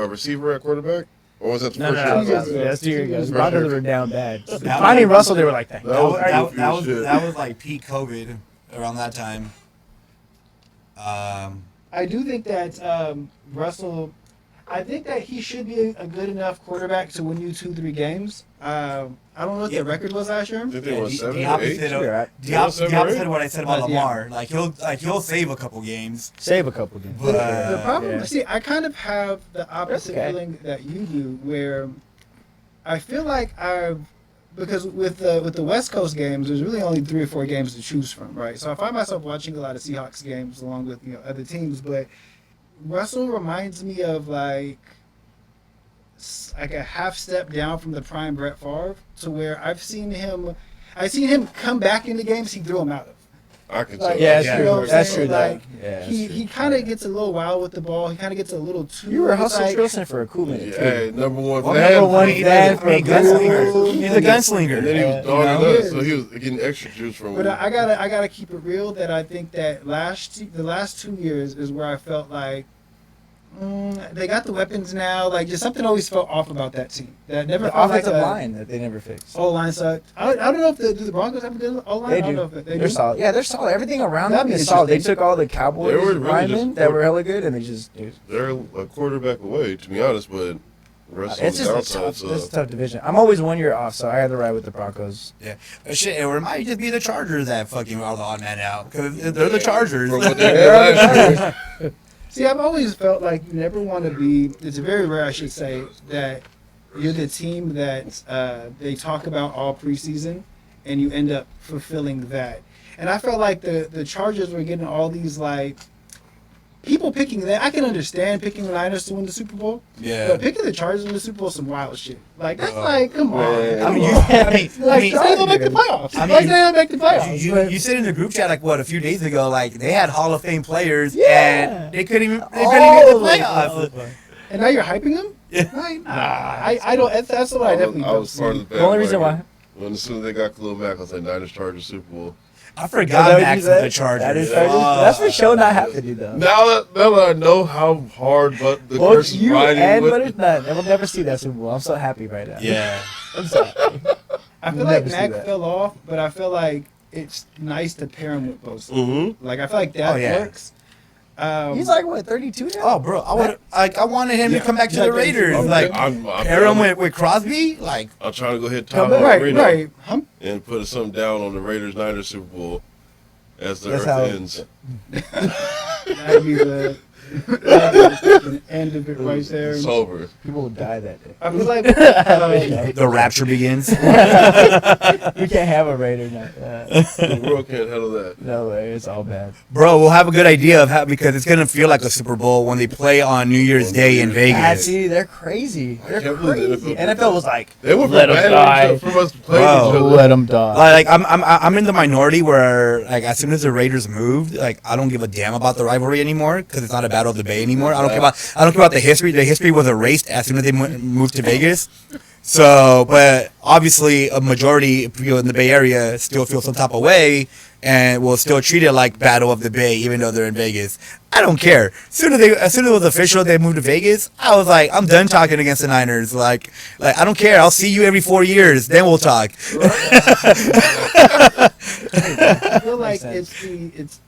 receiver at quarterback? Or was that the No, first no, year? no, that's 2 years ago. First Broncos year. were down bad. That Finding was- Russell, they were like, thank That That was was, the that, goofy that was shit. that was like peak COVID around that time. I do think that Russell. I think that he should be a good enough quarterback to win you 2-3 games. I don't know what Yeah. the record was last year. Did they win the 7 or 8? opposite You're right. the opposite of what I said about But, yeah. Lamar. Like he'll save a couple games. Save a couple games. The, But, the problem, yeah. see, I kind of have the opposite Okay. feeling that you do, where I feel like because with the West Coast games, there's really only 3 or 4 games to choose from, right? So I find myself watching a lot of Seahawks games along with other teams, but Russell reminds me of like a half step down from the prime Brett Favre, to where I've seen him come back into games he threw him out of. I can Like, tell. Yeah, you that's know true. what I'm That's saying? true. Like, Yeah, he kind of gets a little wild with the ball. He kind of gets a little too. You were hustling like, Trilson for a cool minute, too. Hey, number one Well, fan. number one He's fan a for a gunslinger. cool He's a minute. gunslinger. And then he was You dogging know? us, so he was getting extra juice from But him. I gotta keep it real that I think that the last 2 years is where I felt like they got the weapons now. Like just something always felt off about that team. That never The felt like offensive a line that they never fixed. O line sucked. I don't know if do the Broncos have a good O line. They I don't do. know if they They're do. solid. Yeah, they're solid. Everything around That'd them be is solid. They interesting. took all the Cowboys They were really linemen just- that were hella good, and they just. They're a quarterback away, to be honest, but rest It's on just the a downside. tough. So It's a tough division. I'm always 1 year off, so I had to ride with the Broncos. Yeah, shit. Or it might just be the Chargers that fucking are the odd man out because they're the Chargers. from what they did last year, See, I've always felt like you never want to be. It's very rare, I should say, that you're the team that they talk about all preseason, and you end up fulfilling that. And I felt like the Chargers were getting all these like people picking that. I can understand picking the Niners to win the Super Bowl, Yeah. but picking the Chargers to win the Super Bowl is some wild shit. Like that's Oh. like, come on. Man. I mean, Come you, on. I mean, Like, they don't make the playoffs. I mean, Like, they don't make the playoffs. You, but- you said in the group chat like what a few days ago, like they had Hall of Fame players Yeah. and they couldn't even All get of the them. playoffs. and now you're hyping them? Yeah. Like, nah, I don't. That's what I definitely I don't was part of see. the The only reason why. When as soon as they got Khalil Mack, I was like Niners Chargers Super Bowl. I Is that forgot what Max you was said? the Chargers. That is Yeah. Chargers. That's for sure not have to do though. Now that I know how hard but the Both curse is you riding and with Butters Nut, they will never see that Super Bowl. I'm so happy right now. Yeah. I'm so happy. I feel We'll like never see Mac that. fell off, but I feel like it's nice to pair him with Bosa. Mm-hmm. Like I feel like that Oh, yeah. works. He's like what 32 now? Oh, bro, I wanted him to come back to Yeah, the Raiders. I'm- Like I'm pair him with Crosby. Like I'm trying to go hit Come Tahoe back. Right, Reno right. and put something down on the Raiders Niners Super Bowl as the That's earth how- ends. That'd be the end of it right there. It's over. People will die that day. I feel like the rapture begins. We can't have a Raider night. The world can't handle that. No way, it's all bad. Bro, we'll have a good idea of how because it's gonna feel like a Super Bowl when they play on New Year's Day in Ah, Vegas. see, they're crazy. They're can't believe crazy. the NFL NFL was like, They were Let 'em die. preparing for us to play Bro. each other. let them die. Like I'm in the minority where like as soon as the Raiders moved, like I don't give a damn about the rivalry anymore because it's not a battle of the Bay anymore. I don't care about the history. The history was erased as soon as they moved to Vegas. So, but obviously a majority of people in the Bay Area still feel some type of way and will still treat it like Battle of the Bay even though they're in Vegas. I don't care. As soon as it was official they moved to Vegas, I was like, I'm done talking against the Niners. Like I don't care. I'll see you every 4 years. Then we'll talk. I feel like Makes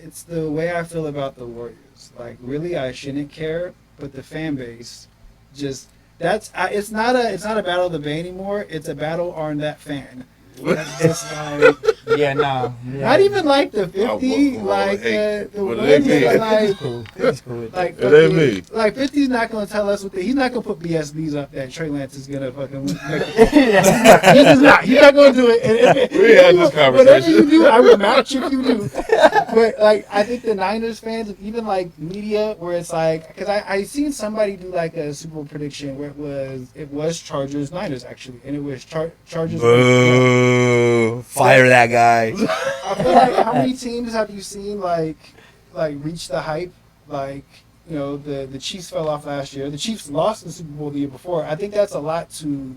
it's the way I feel about the Warriors. Like really, I shouldn't care, but the fan base just it's not a battle of the Bay anymore. It's a battle on that fan. That's just like Yeah, no. Not even like the 50, Oh, like hey, the what one do they that, mean? like, Cool. It's cool. like It ain't me. Like 50's not gonna tell us what he's not gonna put BSBs up that Trey Lance is gonna fucking make it. He's just not. He's not gonna do it. And We had this whatever conversation. you do, I will match if you do. But like, I think the Niners fans, even like media, where it's like, because I seen somebody do like a Super Bowl prediction where it was Chargers Niners actually, and it was Chargers. Boo! Fire that guy. I feel like how many teams have you seen like reach the hype? Like, you know, the Chiefs fell off last year. The Chiefs lost the Super Bowl the year before. I think that's a lot to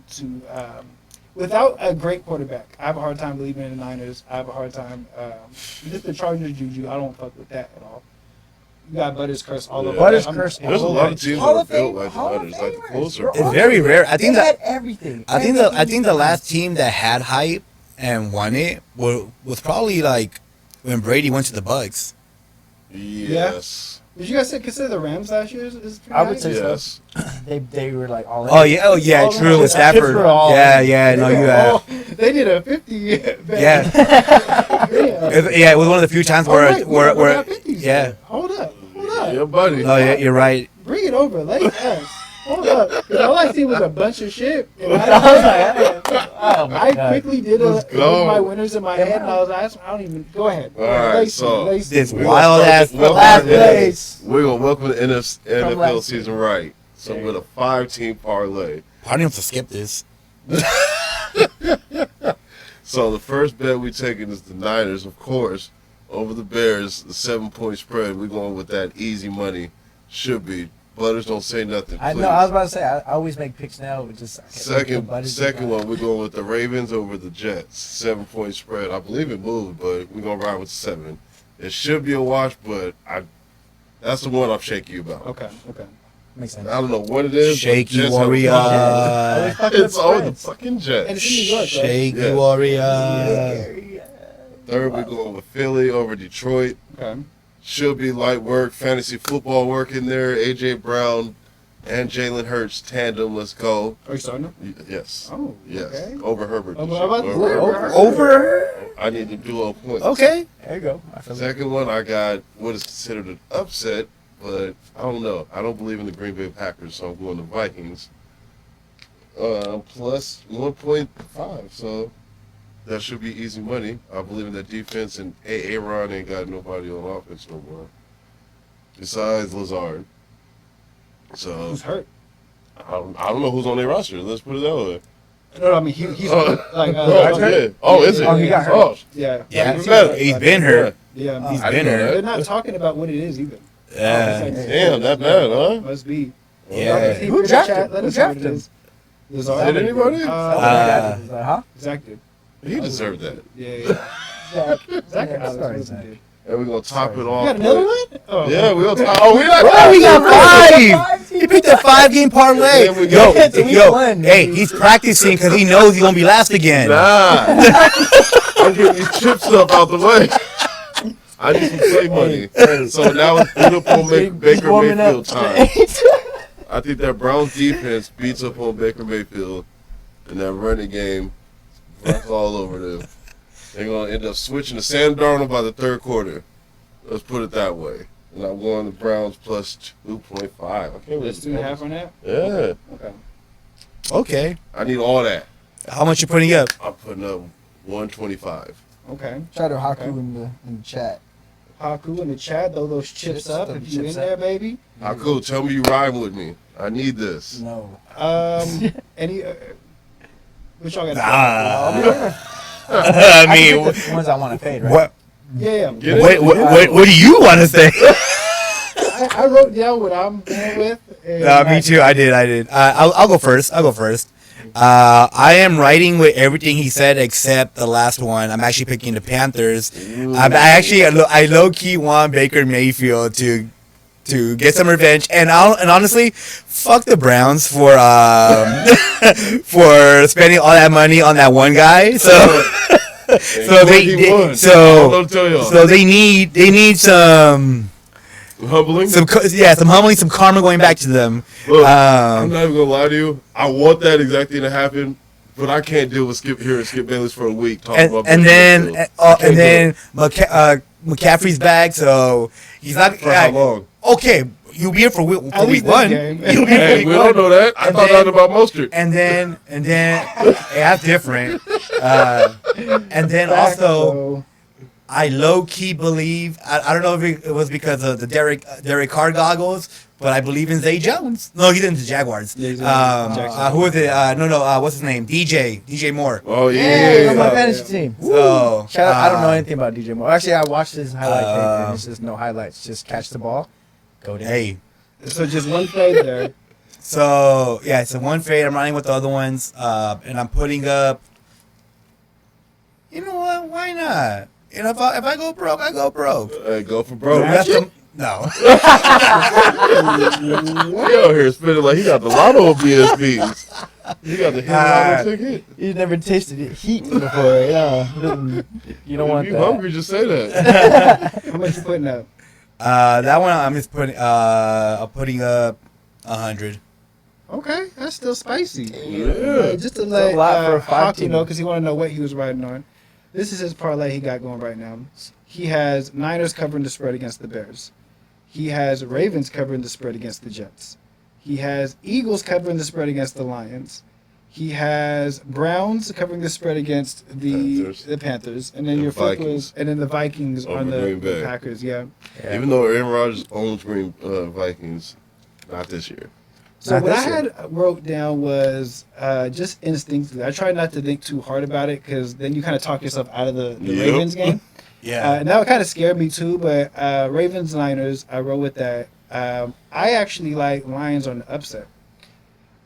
without a great quarterback. I have a hard time believing in the Niners. I have a hard time just the Chargers juju. I don't fuck with that at all. You got Butters curse all over. Butters that. curse There's a all lot over of teams that Hall are of built Fame- like the Hall of Niners, like the Famers. closer. You're It's very rare. I think They that had everything. I think the last team that had hype and won it was probably like when Brady went to the Bucks. Yes. Did you guys consider the Rams last year? Is pretty I would hype? say so. Yes. They were like all in. Oh yeah, All true in. with Stafford. Pittsburgh all Yeah, in. yeah, no, They you were have. all- They did a 50. Yeah. Yeah. Yeah, it was one of the few times Oh, where wait, we're not 50s yeah. yet. Hold up. Yeah, buddy. No, yeah, you're right. Bring it over. Lay us. Hold up. 'Cause all I seen was a bunch of shit. And I was like, oh my I God. quickly did Let's go. my winners in my head, and I was like, I don't even. Go ahead. All right, Lace me, so lace me. This We're wild gonna ass start this- last welcome to place. We're gonna welcome the NFL last season right. So with a 5-team parlay. Probably have to skip this. So the first bet we taking is the Niners, of course, over the Bears. The 7-point spread. We're going with that easy money. Should be. Butters, don't say nothing. I Please. know. I was about to say. I always make picks now. But just Second one, we're going with the Ravens over the Jets. 7-point spread. I believe it moved, but we're gonna ride with the 7. It should be a wash, but that's the one I'm shaky about. Okay. Makes sense. I don't know what it is. but Shaky Jets have a Warrior. Always fucking up It's all the spreads. fucking And Jets. it's in New York, right? Shaky Yeah. Warrior. Third, we're going with Philly over Detroit. Okay. Should be light work, fantasy football work in there. AJ Brown and Jalen Hurts tandem. Let's go. Are you starting them? Yes. Oh. Yes. Okay. Over Herbert. Oh, this how about year. the- Over? I need to do a point. Okay. There you go. I feel it. Second one, I got what is considered an upset, but I don't know. I don't believe in the Green Bay Packers, so I'm going to Vikings. Plus 1.5, so that should be easy money. I believe in that defense, and Aaron ain't got nobody on offense no more. Besides Lazard. So Who's hurt? I don't know who's on their roster. Let's put it that way. No, I mean he's Oh. like Yeah. Oh, is it? Oh, he got hurt. Oh, Yeah. Yeah, Even better. he's been hurt. Yeah. He's I been didn't know hurt. They're not talking about what it is either. Yeah. damn, that bad, huh? Must be. Yeah. If Who you're in the drafted chat, him? let Who us know what drafted it him? is. Lazard. Did anybody? Huh? Zach did. He deserved that. Yeah. Zach. Zach and Yeah, Alex sorry, Wilson Zach. did. And we're gonna top it You off. got another with- one? Oh. Yeah, we'll top. Oh, we got Oh, we got 5. He He picked a 5-game parlay. Yeah, we Yo, got it. yo, Won. hey, he's practicing because he knows he's gonna be last again. Nah. I'm getting these chips up out the way. I need some play money. So now it's beat up on He's Baker warming Mayfield up. time. I think that Browns defense beats up on Baker Mayfield, and that running game runs all over them. They're gonna end up switching to Sam Darnold by the third quarter. Let's put it that way. And I'm going the Browns plus 2.5. I can't There's really 2.5 on that? Yeah, Okay. Okay. I need all that. How much you putting up? I'm putting up 125. Okay. Shout out Haku Okay. in the chat. Haku in the chat, throw those chips up Throw if the you in chips there, up. baby. How cool? Tell me you riding with me. I need this. No. Any what y'all got? I I mean, pick the ones I want to fade, right? what? Yeah. Get it? What do you want to say? I wrote down what I'm going with. and Me too. I did. I'll go first. I am writing with everything he said except the last one. I'm actually picking the Panthers. I low key want Baker Mayfield to get some revenge, and honestly, fuck the Browns for for spending all that money on that one guy. So they need some Humbling. some humbling, some karma going back to them. Look, I'm not even gonna lie to you. I want that exact thing to happen, But I can't deal with Skip Bayless for a week talking about and Baker then Mayfield. I can't and do then it. McCaffrey's back, so he's not. For how long? Okay, you'll be here for week least this one. game. You'll be here for Hey, week we one. don't know that. I And thought then- that about Mostert. And then yeah, that's different. And then also, So, I low key believe I don't know if it was because of the Derek Carr goggles, but I believe in Zay Jones. No, he's in the Jaguars. Yeah, he's in the Jacksonville. Who is it? What's his name? DJ Moore. Oh Yeah, he's on my yeah. fantasy team. So Shout out, I don't know anything about DJ Moore. Actually, I watched his highlight tape, and it's just no highlights. Just catch the ball, go down. Hey, so just one fade there. so yeah, it's a one fade. I'm running with the other ones, and I'm putting up. You know what? Why not? You know, if I go broke, I go broke. Hey, go for broke. That's the- no. He out here spending like he got the lotto of BSBs. He got the hit lotto ticket. You've never tasted heat before, yeah. You don't want If you that. hungry, just say that. How much you putting up? That one I'm just putting. I'm putting up 100. Okay, that's still spicy. Yeah. Just to let a lot for a Hawk, five-teamer. know, because he want to know what he was riding on. This is his parlay he got going right now. He has Niners covering the spread against the Bears. He has Ravens covering the spread against the Jets. He has Eagles covering the spread against the Lions. He has Browns covering the spread against the Panthers, and then The your flip Vikings. was, and then the Vikings Over on Green the Bay. Packers. Yeah. Yeah. Even though Aaron Rodgers owns Green Vikings, not this year. So Not what I this year. had wrote down was just instinctively. I try not to think too hard about it because then you kind of talk yourself out of the Yep. Ravens game. Yeah. And that would kind of scared me too. But Ravens Niners, I wrote with that. I actually like Lions on the upset.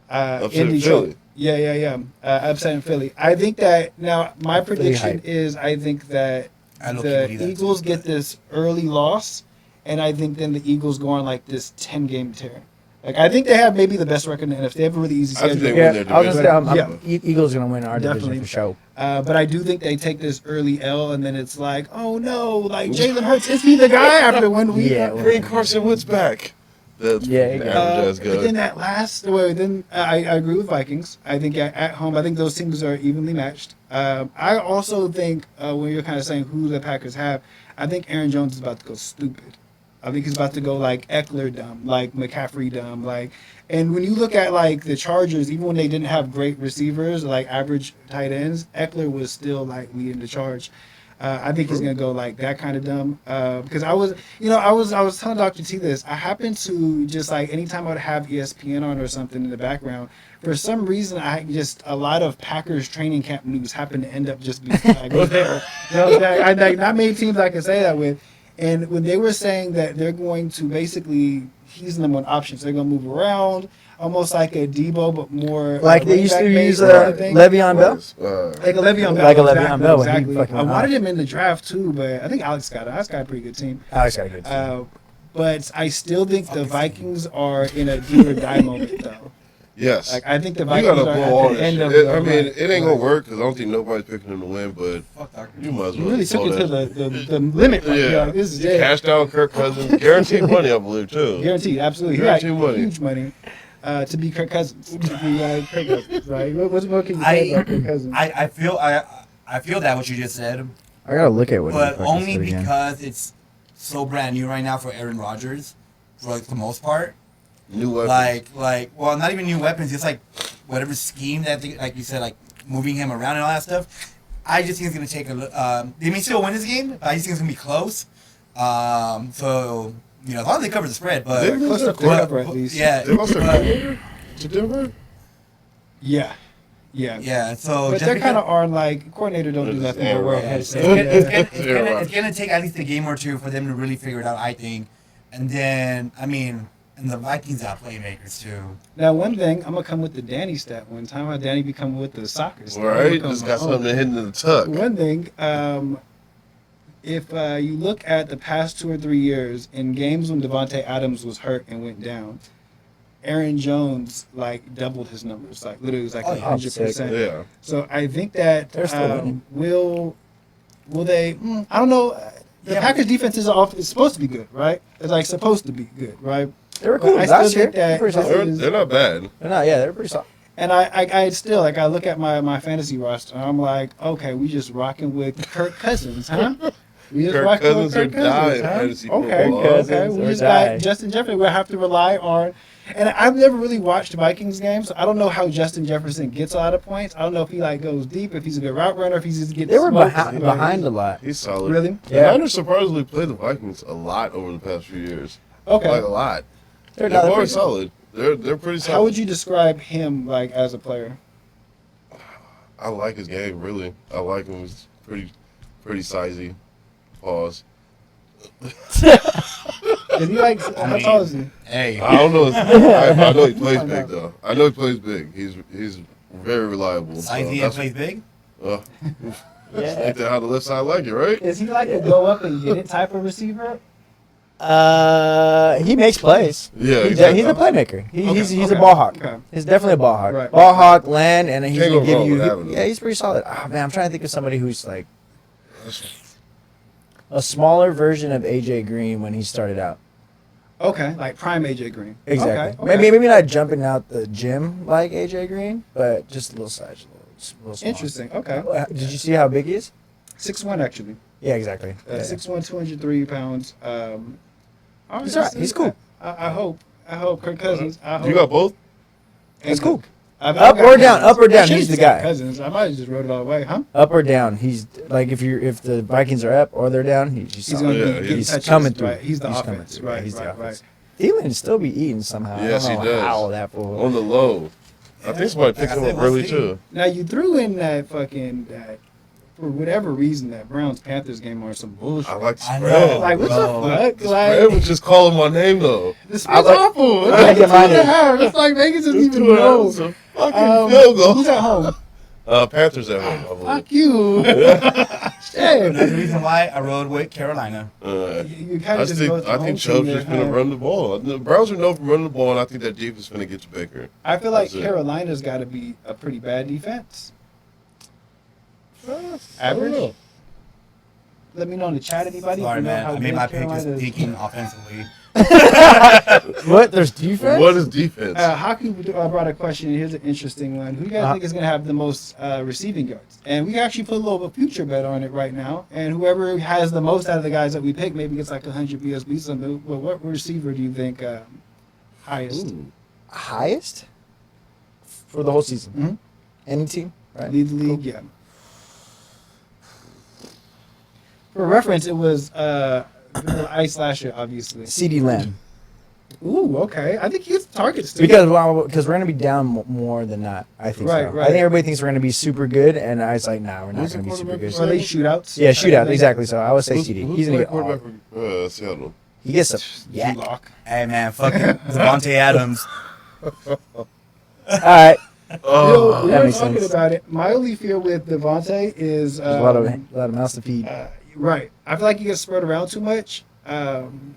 Upset in in Detroit. Philly. Yeah. Upset in Philly. I think that now my Philly prediction hype. is I think that I low-key the believe that. Eagles get this early loss, and I think then the Eagles go on like this 10-game tear. Like I think they have maybe the best record in the NFC. They have a really easy I think schedule. they Yeah, win their I was gonna say, division. Eagles gonna win our Definitely. division for sure. But I do think they take this early L, and then it's like, oh no, like Jalen Hurts, is he the guy after 1 week? Yeah, well, Bring Carson Wentz back. That's Yeah, average ass But then guy. that last, well, then I agree with Vikings. I think at home, I think those teams are evenly matched. I also think when you're kind of saying who the Packers have, I think Aaron Jones is about to go stupid. I think he's about to go like Eckler dumb, like McCaffrey dumb, like. And when you look at like the Chargers, even when they didn't have great receivers, like average tight ends, Eckler was still like leading the charge. I think he's gonna go like that kind of dumb. Because I was telling Dr. T this. I happened to just like anytime I would have ESPN on or something in the background, for some reason I just a lot of Packers training camp news happened to end up just being like was there. You know, like not many teams I can say that with. And when they were saying that they're going to basically he's the number one option, so they're gonna move around, almost like a Debo, but more Like they running used to back use based kind of thing. Le'Veon Bell. Like a Le'Veon Bell. Like a Le'Veon exactly, Bell when he Exactly. fucking I went wanted off. him in the draft too, but I think Alex got a pretty good team. Alex got a good team. But I still think the Vikings are in a do or die moment, though. Yes. Like I think the You Vikings gotta are blow all at the that end shit. of It- the I mean, run. it ain't gonna work because I don't think nobody's picking them to win, but you might as You well. really took blow it to that. the limit. Right? Yeah. Yeah. Like, this is You it. cashed out Kirk Cousins. Guaranteed money, I believe, too. Guaranteed, absolutely. He got Guaranteed money. huge money to be Kirk Cousins. To be like Kirk Cousins, right? What can you say about Kirk Cousins? I feel that what you just said, I gotta look at what. but he fucking only said again. because it's so brand new right now for Aaron Rodgers, for like the most part. New weapons. Well, not even new weapons. It's like whatever scheme that, like you said, like moving him around and all that stuff. I just think it's gonna take a. They may still win this game, but I just think it's gonna be close. So you know, as long as they cover the spread, but They lose their cover at least. yeah, They lost their but- coordinator to Denver? Yeah. yeah. So But just they're because- kind of are like coordinator don't do It's nothing but Aaron work. Rodgers. So, it's gonna take at least a game or two for them to really figure it out, I think. And then, I mean, and the Vikings got playmakers too. Now, one thing, I'm gonna come with the Danny stat one time. How Danny be coming with the soccer stat. All I'm right, gonna come just got home. something hidden in the tuck. One thing, if you look at the past 2 or 3 years in games when Devontae Adams was hurt and went down, Aaron Jones like doubled his numbers. Like literally, it was like Oh, yeah. 100%. Yeah. So I think that They're still winning. will they? I don't know. The Yeah, Packers defense is supposed to be good, right? It's like supposed to be good, right? They were But cool I still last year. think that Pretty solid. this is- They're not bad. They're not. Yeah, they're pretty solid. And I still like I look at my fantasy roster and I'm like, okay, we just rocking with Kirk Cousins, huh? We just Kirk rocking with Cousins or Kirk die in Cousins, huh? fantasy Okay, football. okay. Cousins We or just die. got Justin Jefferson. We'll have to rely on. And I've never really watched Vikings games, so I don't know how Justin Jefferson gets a lot of points. I don't know if he like goes deep, if he's a good route runner, if he's just getting They were smoked. behind a lot. He's solid. Really? The Yeah. Niners surprisingly played the Vikings a lot over the past few years. Okay. Like a lot. They're They're not very solid. They're pretty solid. How would you describe him like as a player? I like his game, really. I like him. He's pretty sizey. Pause. Is he like how tall is he? Hey, I don't know. I know he plays big though. I know he plays big. He's very reliable. So Sizey and that's plays big. uh, Yeah. ain't that how the left side like it, right? Is he like a go up and get it type of receiver? He makes plays. Yeah, He's exactly. a playmaker. He's okay, a ball hawk. okay. He's definitely a ball hawk. Right. Ball hawk, land, and he's Can't gonna go give wrong you. with having him. Yeah, he's pretty solid. Oh man, I'm trying to think of somebody who's like a smaller version of AJ Green when he started out. Okay, like prime AJ Green. Exactly. Okay, okay. Maybe not jumping out the gym like AJ Green, but just a little size, a little small. Interesting. Okay. Did you see how big he is? 6'1" actually. Yeah, exactly. Yeah. 6'1", 203 pounds. He's all right. He's cool. I hope Kirk Cousins. I hope. You got both? That's cool. I've Up got or down, Cousins. up or down, I should've he's the said guy. Cousins. I might have just wrote it all away, huh? Up or down, he's like if the Vikings are up or they're down, he's He's solid. going to Yeah, be getting he's touches. coming through. Right. He's the He's offense. coming through. Right. He's the right. offense. Right. Thielen still be eating somehow. Yes, I he don't know does. how that fool. On the low. I think somebody picked Like I him said, up early we'll see. too. Now you threw in that fucking for whatever reason that Browns Panthers game on some bullshit. I like the I spread. know. Like what Bro. the fuck? The spread was just calling my name though. The spread's like- awful. I like It's it mine. 2.5. It's like Vegas doesn't It's even 2.5. know. It's a fucking field goal. Who's at home? Panthers at home, I believe. Fuck you. That's Damn. the reason why I rode with Carolina. You kind I of just go with the home think team Chubb's there, just gonna huh? run the ball. The Browns are known for running the ball, and I think that defense is gonna get to Baker. I feel like That's it. Carolina's got to be a pretty bad defense. I don't Average? know. Let me know in the chat, anybody. Sorry, if you know man. how I made good my pick Carolina just is. thinking offensively. What? There's defense? What is defense? Hockey brought a question. Here's an interesting one. Who do you guys think is going to have the most receiving yards? And we can actually put a little future bet on it right now. And whoever has the most out of the guys that we pick maybe gets like 100 BSB something. But what receiver do you think highest? Ooh. Highest for the whole season. Mhm. Any team, right? Lead the league, yeah. For reference, it was Ice Lasher, obviously. CD Lamb. Ooh, okay. I think he gets targets too. Because we're gonna be down more than not. I think Right, so. right. I think everybody thinks we're gonna be super good, and I was like, nah, we're not Who's gonna the be super quarterback good. for Are they shootouts? Yeah, shootout. Exactly. So I would say Who's- CD. who's He's gonna the get all. quarterback for Seattle? He gets a yeah. Lock. Hey, man, fucking Devontae Adams. All right. Oh, we that were makes talking sense. about it. My only fear with Devontae is There's a lot of mouths to feed. right. I feel like he gets spread around too much, and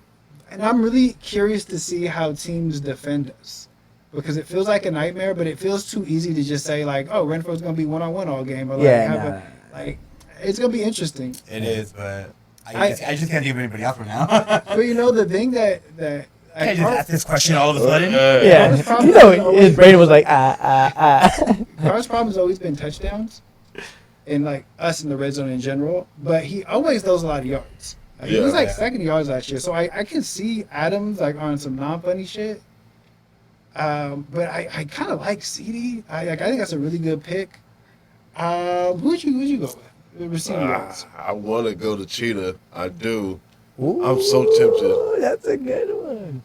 I'm really curious to see how teams defend us because it feels like a nightmare, but it feels too easy to just say like, "Oh, Renfro's gonna be one-on-one all game." Or like, Yeah, like it's gonna be interesting. It is, but I just can't think of anybody else right now. But you know the thing that I can't just ask this question all of a sudden. Yeah, Carr's problem you know, is always- his brain was like Carr's problem has always been touchdowns, and like us in the red zone in general. But he always throws a lot of yards. Like, he was Yeah. like second yards last year, so I can see Adams like on some non-funny shit. But I kind of like CD. I think that's a really good pick. Who'd you go with? The receiving yards. I want to go to Cheetah. I do. Ooh, I'm so tempted. That's a good one.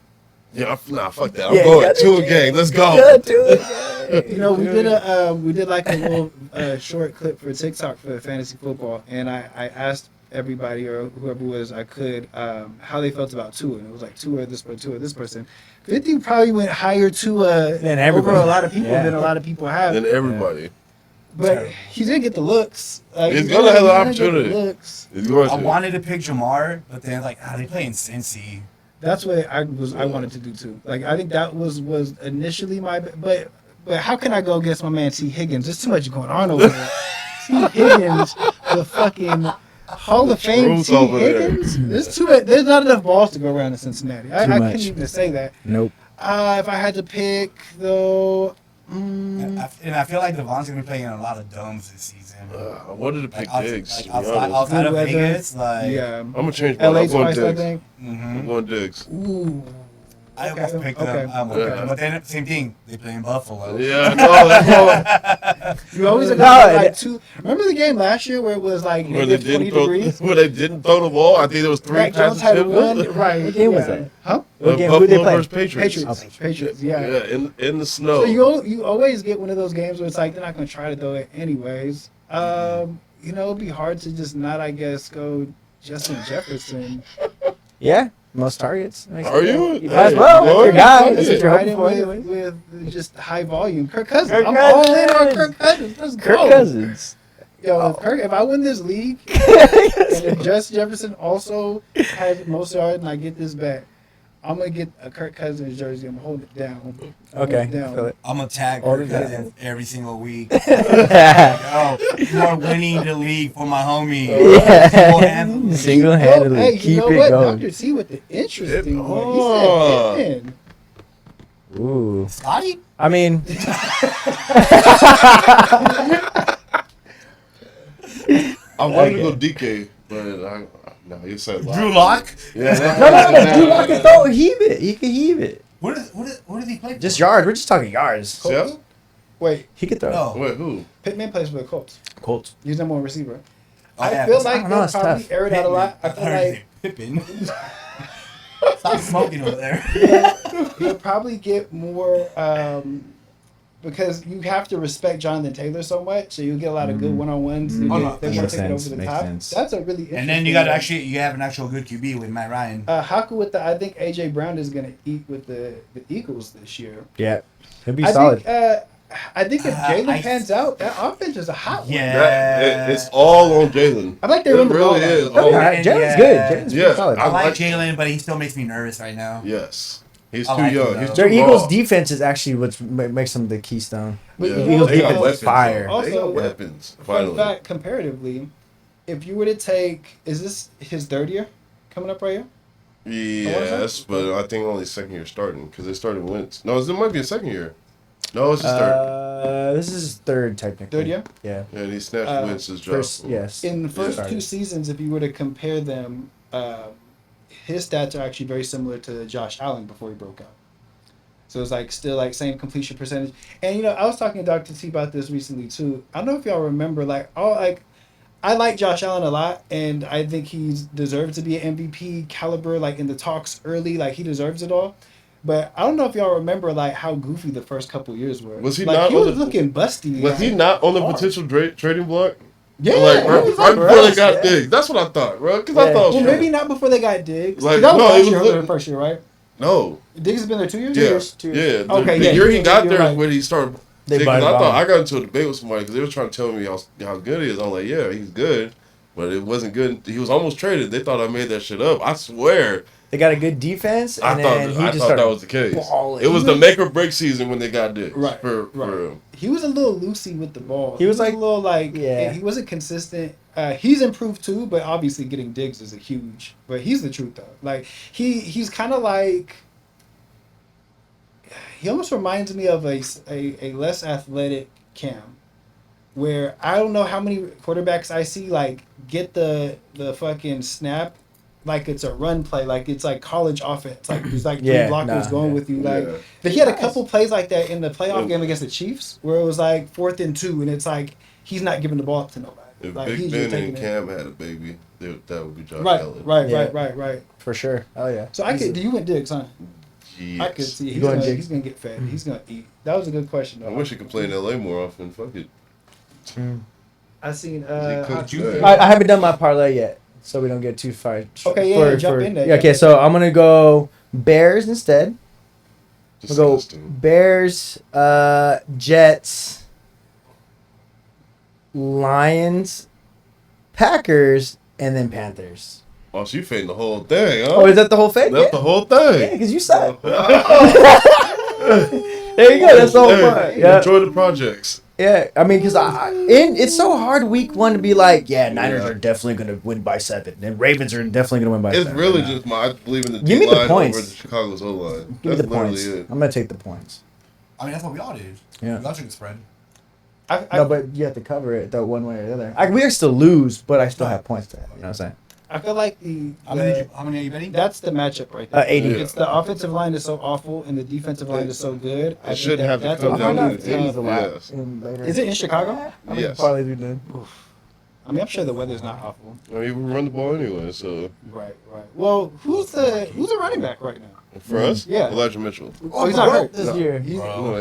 Yeah, nah, fuck that. I'm Yeah, you going got two the- a game. Let's go. Good, dude. You know, we did like a little short clip for TikTok for fantasy football, and I asked everybody or whoever was I could how they felt about Tua, and it was like Tua this person, Tua this person. 50 probably went higher Tua Than over everybody. a lot of people Yeah. than a lot of people have, Then everybody. but he didn't get the looks. Like, He's gonna have the he didn't get opportunity. looks. He's going I to. wanted to pick Jamar, but then like, they play in Cincy. That's what I wanted to do too. Like I think that was initially my but how can I go against my man T Higgins? There's too much going on over there. T Higgins, the fucking Hall of Fame Truth T over there. Higgins. There's not enough balls to go around in Cincinnati. I Too couldn't much. even say that. Nope. If I had to pick though, I I feel like Devon's gonna be playing in a lot of domes this season. I wanted to pick Diggs. To be outside honest. of Good weather. Vegas, like Yeah. I'm gonna change my. LA I'm going twice, I Diggs. think. I'm going Diggs. Ooh. I Okay, almost picked okay. them. Yeah. But then same thing. They play in Buffalo. Yeah, no, that's You always No, got like two. Remember the game last year where it was like where they negative 20 didn't throw. degrees? Where they didn't throw the ball. I think there was 3 Mac Jones passes. had one. Right. What game was yeah. that? Huh? What game? Who they Buffalo play? versus Patriots. Patriots. Yeah. Yeah, in the snow. So you always get one of those games where it's like they're not going to try to throw it anyways. You know, it'd be hard to just not, I guess, go Justin Jefferson. Yeah, most targets. Makes Are sense. you? You might as Hey, well. boy. That's your guy. Yeah. That's what you're Right hoping in for. anyway. with just high volume. Kirk Cousins. Kirk I'm all in on Cousins. Kirk Cousins. Let's Kirk go. Cousins. Yo, if I win this league, and if Justin Jefferson also has most yards and I get this back, I'm gonna get a Kirk Cousins jersey. I'm holding it down. Okay. Down. Feel it. I'm gonna tag All Kirk the Cousins every single week. Yeah. Yo, you are winning the league for my homie. Yeah. Single-handedly. Single-handedly. Hey, you Keep know it what? going. Dr. T with the interesting one. Oh. He said Pittman. Ooh. Scotty? I mean, I wanted to go DK, but no, you said Drew Lock? Yeah, no. Drew Lock can throw, heave it. He can heave it. What did he play for? Just yards. We're just talking yards. Yeah? Wait, He could throw. No. Wait, who? Pittman plays for the Colts. Colts. He's number one receiver. Oh, I yeah, feel that's- like don't know, they'll it's probably tough. air it out a lot. I I feel heard you like say Pippin. Stop smoking over there. he'll probably get more because you have to respect Jonathan Taylor so much, so you'll get a lot of good one-on-ones. Oh, no, They makes want to take it sense, over the makes top. sense. That's a really interesting And then you one. have an actual good QB with Matt Ryan. Haku with the I think AJ Brown is going to eat with the Eagles this year. Yeah. He'll be solid. I think if Jalen I- pans out, that offense is a hot one. Yeah. It's all on Jalen. I like they It run the ball. really is. out. Oh, Jalen's yeah. good. Jalen's Yeah, pretty solid. I like like- Jalen, but he still makes me nervous right now. Yes. He's I too like him, young. though. He's too Their Eagles raw. defense is actually what makes them the keystone. But Yeah. you Eagles know, They got defense is weapons, fire. though. They got Also, weapons. Fun Finally. fact, comparatively, if you were to take, is this his third year coming up right here? Yes, but I think only second year starting because they started Wentz. No, it might be a second year. No, it's his third. This is his third technically. Third year? Yeah. Yeah, and he snatched Wentz's job. First, yes. In the first Yeah. two seasons, if you were to compare them, his stats are actually very similar to Josh Allen before he broke out. So it's like still like same completion percentage. And you know, I was talking to Dr. T about this recently too. I don't know if y'all remember, I like Josh Allen a lot, and I think he's deserved to be an MVP caliber, like in the talks early, like he deserves it all. But I don't know if y'all remember like how goofy the first couple years were. Was he like, not he on was the- looking busty. Was he like, not on the hard. potential trading block? Yeah, Like he right, was right like, before they bro, got yeah. Diggs. That's what I thought, bro. Because Yeah. I thought, Well, maybe not before they got Diggs. Like, That was no, last he was year, looking- the first year, right? no. Diggs has been there 2 years. Yeah, 2 years. yeah. The, Okay, the yeah, year he you're got there right. is when he started. They Because bought I him thought out. I got into a debate with somebody because they were trying to tell me how good he is. I'm like, yeah, he's good, but it wasn't good. He was almost traded. They thought I made that shit up. I swear. They got a good defense, and I then he thought just started that was the case. balling. It was the make or break season when they got Diggs. Right, For right. real. He was a little loosey with the ball. He was like- a little like, yeah. he wasn't consistent. He's improved too, but obviously getting Diggs is a huge. But he's the truth though. Like he's kind of like. He almost reminds me of a less athletic Cam, where I don't know how many quarterbacks I see like get the fucking snap, like it's a run play, like it's like college offense, like there's like three Yeah, blockers nah, going yeah. with you, like. Yeah. But he had a couple plays like that in the playoff Yeah. game against the Chiefs, where it was like 4th and 2, and it's like he's not giving the ball up to nobody. If Like Big he's Ben just taking and it. Cam had a baby, that would be Josh Right, Allen. right, Yeah. right. for sure. Oh yeah. So I could. You went Diggs, huh? Yes. I could see. You going Diggs? He's gonna get fed. He's gonna eat. That was a good question. I Though. wish he could play in LA more often. Fuck it. I seen. He could you- play. I haven't done my parlay yet, so we don't get too far. Okay, yeah, jump in there, Yeah, okay, jump in so I'm gonna go Bears instead. We'll go Disgusting. Bears, Jets, Lions, Packers, and then Panthers. Oh, so you fading the whole thing, huh? Oh, is that the whole thing? That's the whole Yeah, thing. because you suck. There you go. That's the whole Hey, point. Yeah, Enjoy the projects. yeah. I mean, because it's so hard week one to be like, yeah, Niners Yeah. are definitely gonna win by 7, and Ravens are definitely gonna win by It's 7. really just I believe in the Give me the D-line points. over the Chicago's O-line. Give me That's the points. literally it. I'm gonna take the points. I mean, that's what we all did. Yeah. We all took the spread. No, but you have to cover it the one way or the other. We still lose, but I still have points to have. You know what I'm saying? I feel like How many are you betting? that's the matchup right there. 80. It's the offensive line is so awful and the defensive line is so good. I It shouldn't think have to that's come a down hard to the tough- teams. Yes. Is it in Chicago? Yes. Parlays we did. I mean, I'm sure the weather's not awful. I mean, we run the ball anyway, so Right. Well, who's the running back right now? for us, Yeah. Elijah Mitchell. Oh, he's not hurt. this year. No,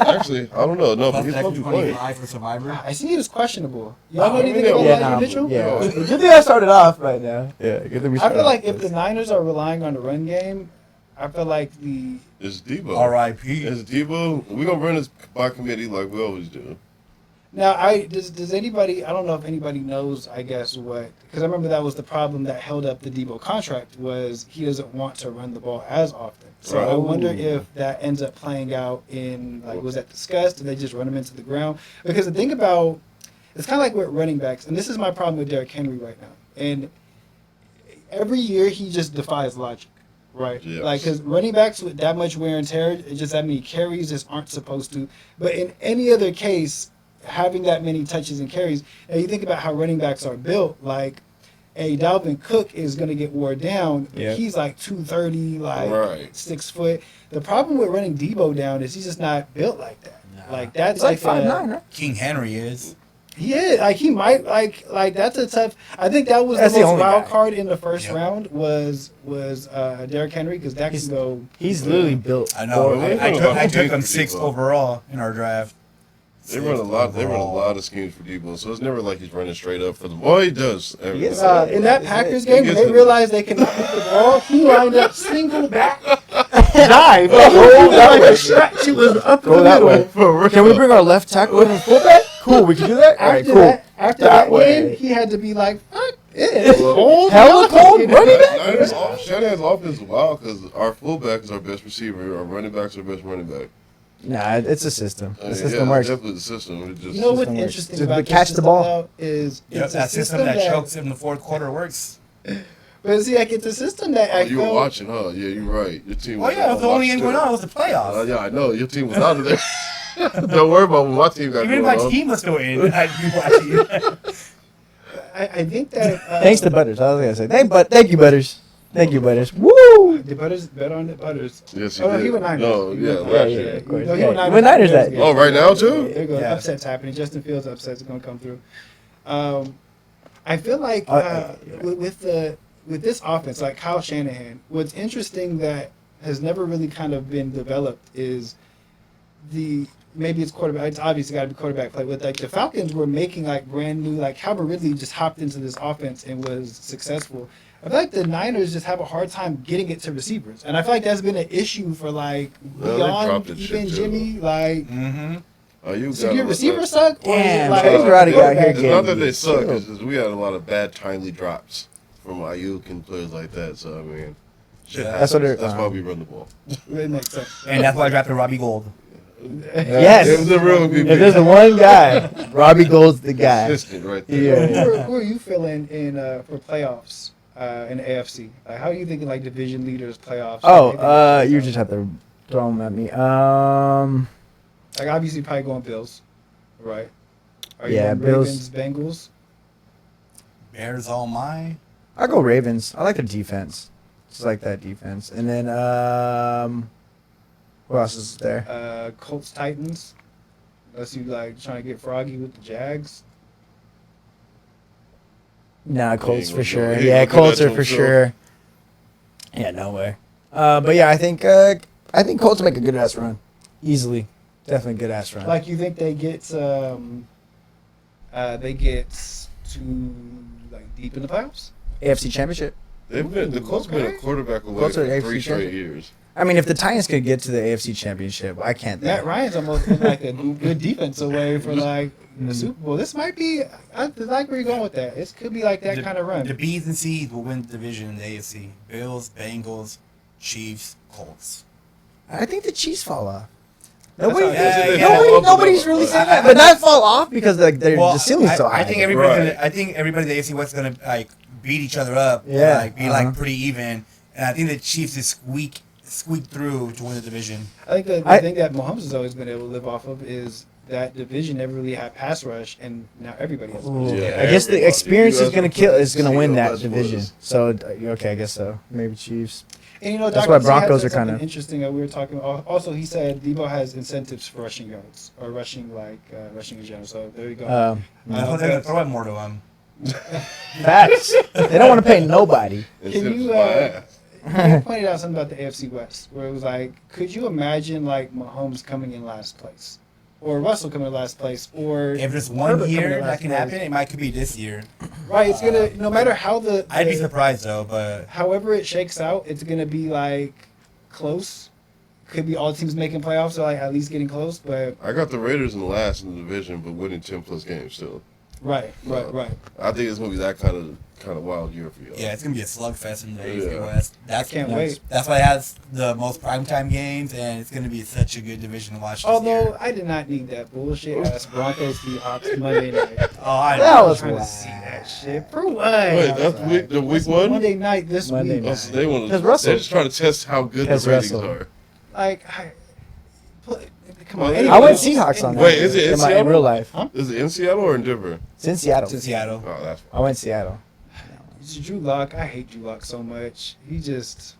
actually, I don't know. No, but he's supposed to be playing. 25 for Survivor. I see he was questionable. Y'all know I anything mean, about yeah, Elijah nah, Mitchell? yeah. No. Good thing I started off right now. Yeah, good thing we I started feel like off if the Niners are relying on the run game, I feel like the It's Debo. R.I.P. It's Debo. We're gonna run this by committee like we always do. now does anybody, I don't know if anybody knows, I guess, what, because I remember that was the problem that held up the Debo contract was he doesn't want to run the ball as often. So I Right. wonder if that ends up playing out in, like, was that discussed? Did they just run him into the ground? Because the thing about, it's kind of like with running backs, and this is my problem with Derrick Henry right now. And every year he just defies logic, right? Yes. Like, because running backs with that much wear and tear, it's just that many carries just aren't supposed to. But in any other case, having that many touches and carries, and you think about how running backs are built, like, a Dalvin Cook is going to get wore down. Yep. He's like 230, like Right. 6 foot. The problem with running Debo down is he's just not built like that. Nah. Like that's It's like a- 5'9", right? King Henry is. He is like he might like that's a tough. I think that was That's the the most only wild guy. card in the first Yep. round was Derrick Henry because that He's- can go. He's literally built. I know. Well, I took him Debo. 6th overall in our draft. They run a lot. They run a lot of schemes for Debo, so it's never like he's running straight up for them. Oh, he does. Yes, In that Is Packers it- game, when gets they it. realized they can hit the ball, he lined up single back dive. Like, it was like a stretch. It was up Go the that middle. way. Can we bring our left tackle in and fullback? Cool, we can do that. All right, After cool. after That that way. game, he had to be like, "Fuck it, cold, Hella cold, running back. Niners off. Shanahan's offense is wild because our fullback is our best receiver. Our running backs are our best running back. Nah, it's a system. The system yeah, works. Definitely the system. It just, You know what's System works. interesting Just about catch this the system, ball. though, is Yep, it's a that system that chokes in the fourth quarter works. But see, like it's a system that Oh, I you were feel. watching, huh? Yeah, you're right. Your team. Oh yeah, it was the only game going on. It was the Uh, playoffs. yeah, I know. Your team was out of there. Don't worry about what my team got Even if going my on. team was still in, I'd be watching. I think that. Thanks to Butters. I was gonna say thank you, Butters. Thank you, Butters. Woo! The Butters bet on the Butters. Yes, Oh, no, did. he went Niners. No, He yeah, went last Niners. year. of course. No, he Yeah, went he Niners. went Niners that Yeah. Oh, right now too? There you go. Yeah. Upsets happening. Justin Fields upsets are going to come through. I feel like with this offense, like Kyle Shanahan, what's interesting that has never really kind of been developed is maybe it's quarterback. It's obviously got to be quarterback play. With like the Falcons were making like brand new, like Calvin Ridley just hopped into this offense and was successful. I feel like the Niners just have a hard time getting it to receivers, and I feel like that's been an issue for like Well, they beyond dropped it shit, even too. Jimmy. Like, Mm-hmm. You so got your a- receivers suck, or is Damn, it like Chase Roddy got here It's not that getting they suck. killed. It's just we had a lot of bad timely drops from Ayuk and players like that. So I mean, shit Yeah. happens. That's what it- That's why we run the ball. It makes sense. And that's why I drafted Robbie Gold. Yes. It was a real MVP. If there's the one guy, Robbie Gold's the guy. Consistent right there. Yeah. Who are you feeling in for playoffs in the AFC? Like, how are you thinking like division leaders playoffs? Oh, you just have to throw them at me. Like obviously probably going Bills, right? Are you Yeah, going Bills. Ravens, Bengals? Bears all mine. I go Ravens. I like their defense. Just like that defense. And then who else is there? Colts, Titans. Unless you like trying to get froggy with the Jags. Nah, Colts ain't for gonna sure. go- he Yeah, ain't gonna do Colts that are to for himself. sure. Yeah, no way. But yeah, I think Colts make a good ass run, easily. Definitely good ass run. Like you think they get to like deep in the playoffs? AFC Championship. They've been the Colts been a quarterback away Colts are for AFC 3 straight champion. years. I mean, if the Titans could get to the AFC Championship, I can't think. Matt Ryan's almost been like a good defense away for like the Super Bowl. This might be. I like where you're going with that. It could be like that kind of run. The B's and C's will win the division in the AFC. Bills, Bengals, Chiefs, Colts. I think the Chiefs fall off. That's Nobody, how- yeah, yeah, yeah. nobody's really saying that, but not fall off because like the ceiling's so high. I think everybody. Right. I think everybody in the AFC West is gonna like beat each other up. Yeah, Like be uh-huh. like pretty even. And I think the Chiefs is squeak through to win the division. I think the I- thing that Mahomes has always been able to live off of is that division never really had pass rush, and now everybody has. Pass rush. Yeah, I guess the everybody. experience You is guys gonna are kill. putting Is gonna win that CL division. was- So okay, I guess so. Maybe Chiefs. And you know, That's Dr. why Z had Broncos said are kinda- something interesting. We were talking. Also, he said Debo has incentives for rushing yards or rushing rushing in general. So there you go. I thought they were gonna throw it more to him. Facts. They don't want to pay nobody. It's Can just you, my ass. You pointed out something about the AFC West, where it was like, could you imagine like Mahomes coming in last place, or Russell coming in last place, or If there's Herbert one coming year in that last can place? happen, it might could be this year. Right, it's gonna no matter how I'd be surprised though, but however it shakes out, it's gonna be like close. Could be all teams making playoffs or like at least getting close, but I got the Raiders in the last in the division, but winning 10+ games still. right. I think it's gonna be that kind of wild year for y'all. yeah, it's gonna be a slugfest in the AFC Yeah. West. That's Can't that's- wait. That's why it has the most primetime games, and it's gonna be such a good division to watch. This Although year. I did not need that bullshit ass Broncos Seahawks Monday night. Oh, I That know. was trying to whack. see that shit for what? Wait, that's the week one. Monday night this Monday week. night. Oh, so they want Because to. Russell- They're just trying to test how good Because the ratings Russell- are. Like, come on. Well, anyway, I went Seahawks on that. Wait, is it in in Seattle? real life? Huh? Is it in Seattle or in Denver? It's in Seattle. To Seattle. Oh, that's. I went Seattle. It's Drew Lock. I hate Drew Lock so much. He just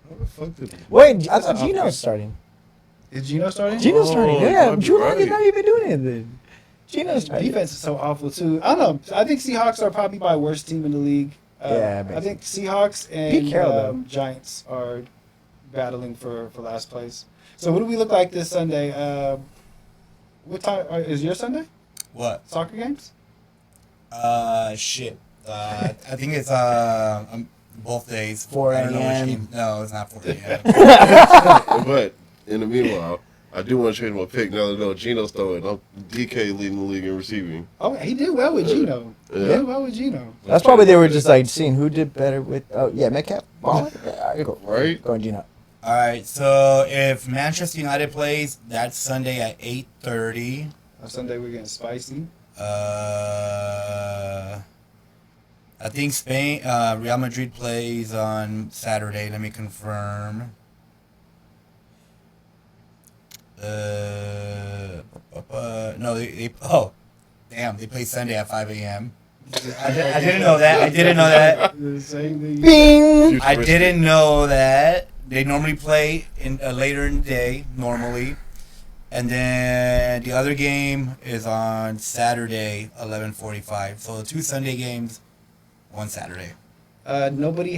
How the fuck did? Wait, I thought Gino's starting. is Gino starting? Gino's starting. Oh, Yeah, might be Drew Lock is right. not even doing anything. Gino's starting. Defense is so awful too. I don't know. I think Seahawks are probably my worst team in the league. Yeah, I think Seahawks Pete and Carroll, though. Giants are battling for last place. So what do we look like this Sunday? What time is your Sunday? What? Soccer games? Shit. I think it's both days. 4 I don't know which a.m.. game. No, it's not 4 a.m. But in the meanwhile, I do want to change my pick now that I know Gino's throwing. I'm DK leading the league in receiving. Oh, he did well with Gino. Yeah. He did well with Gino. That's probably they were just like seeing who did better with. Oh yeah, Metcalf. Ball. Yeah, go. Right? Going Gino. All right. So if Manchester United plays, that's Sunday at 8:30. On Sunday we're getting spicy. I think Spain, Real Madrid plays on Saturday. Let me confirm. No, oh, damn, they play Sunday at 5 a.m. I didn't know that. I didn't know that. The same thing. Bing. I didn't know that. They normally play in later in the day, normally. And then the other game is on Saturday, 11:45. So the 2 Sunday games, 1 Saturday. Nobody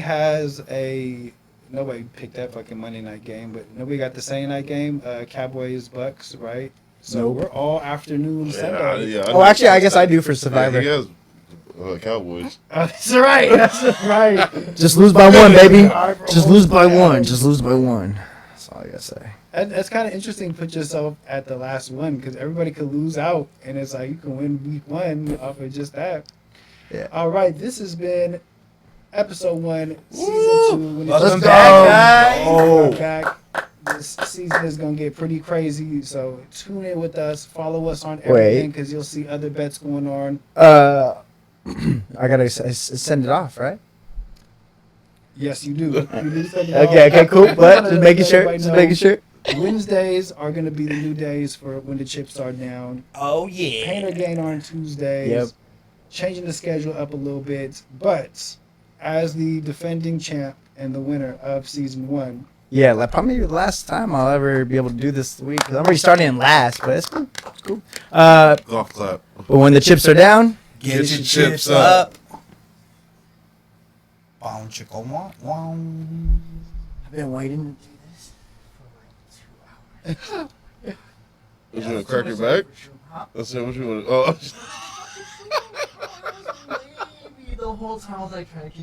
picked that fucking Monday night game, but nobody got the Sunday night game. Cowboys Bucks, right? So Nope. we're all afternoon Sunday. Yeah, Oh, actually, I guess I do for Yeah, Survivor. he has Cowboys. That's right. That's right. Just lose by one, baby. Just lose by one. Just lose by one. That's all I gotta say. That's kind of interesting. To put yourself at the last one because everybody could lose out, and it's like you can win week 1 off of just that. Yeah. All right, this has been episode 1, season 2. When Welcome it's back, guys. Welcome back. This season is gonna get pretty crazy, so tune in with us. Follow us on everything because you'll see other bets going on. I gotta send it off, right? Yes, you do. You do send it Okay, off. okay, cool. I'm But gonna just let making sure. everybody Just know making sure. Wednesdays are gonna be the new days for when the chips are down. Oh yeah. Painter game on Tuesdays. Yep. Changing the schedule up a little bit, but as the defending champ and the winner of season 1, Yeah, like probably the last time I'll ever be able to do this week. 'Cause I'm already starting in last, but it's cool. It's cool. Golf clap. But when the chips are down, Get Get your your chips chips up. Bow chicka wow wow. I've been waiting to do this for like 2 hours. Was you gonna crack it back? That's what you want. Oh. The whole time I was like trying to keep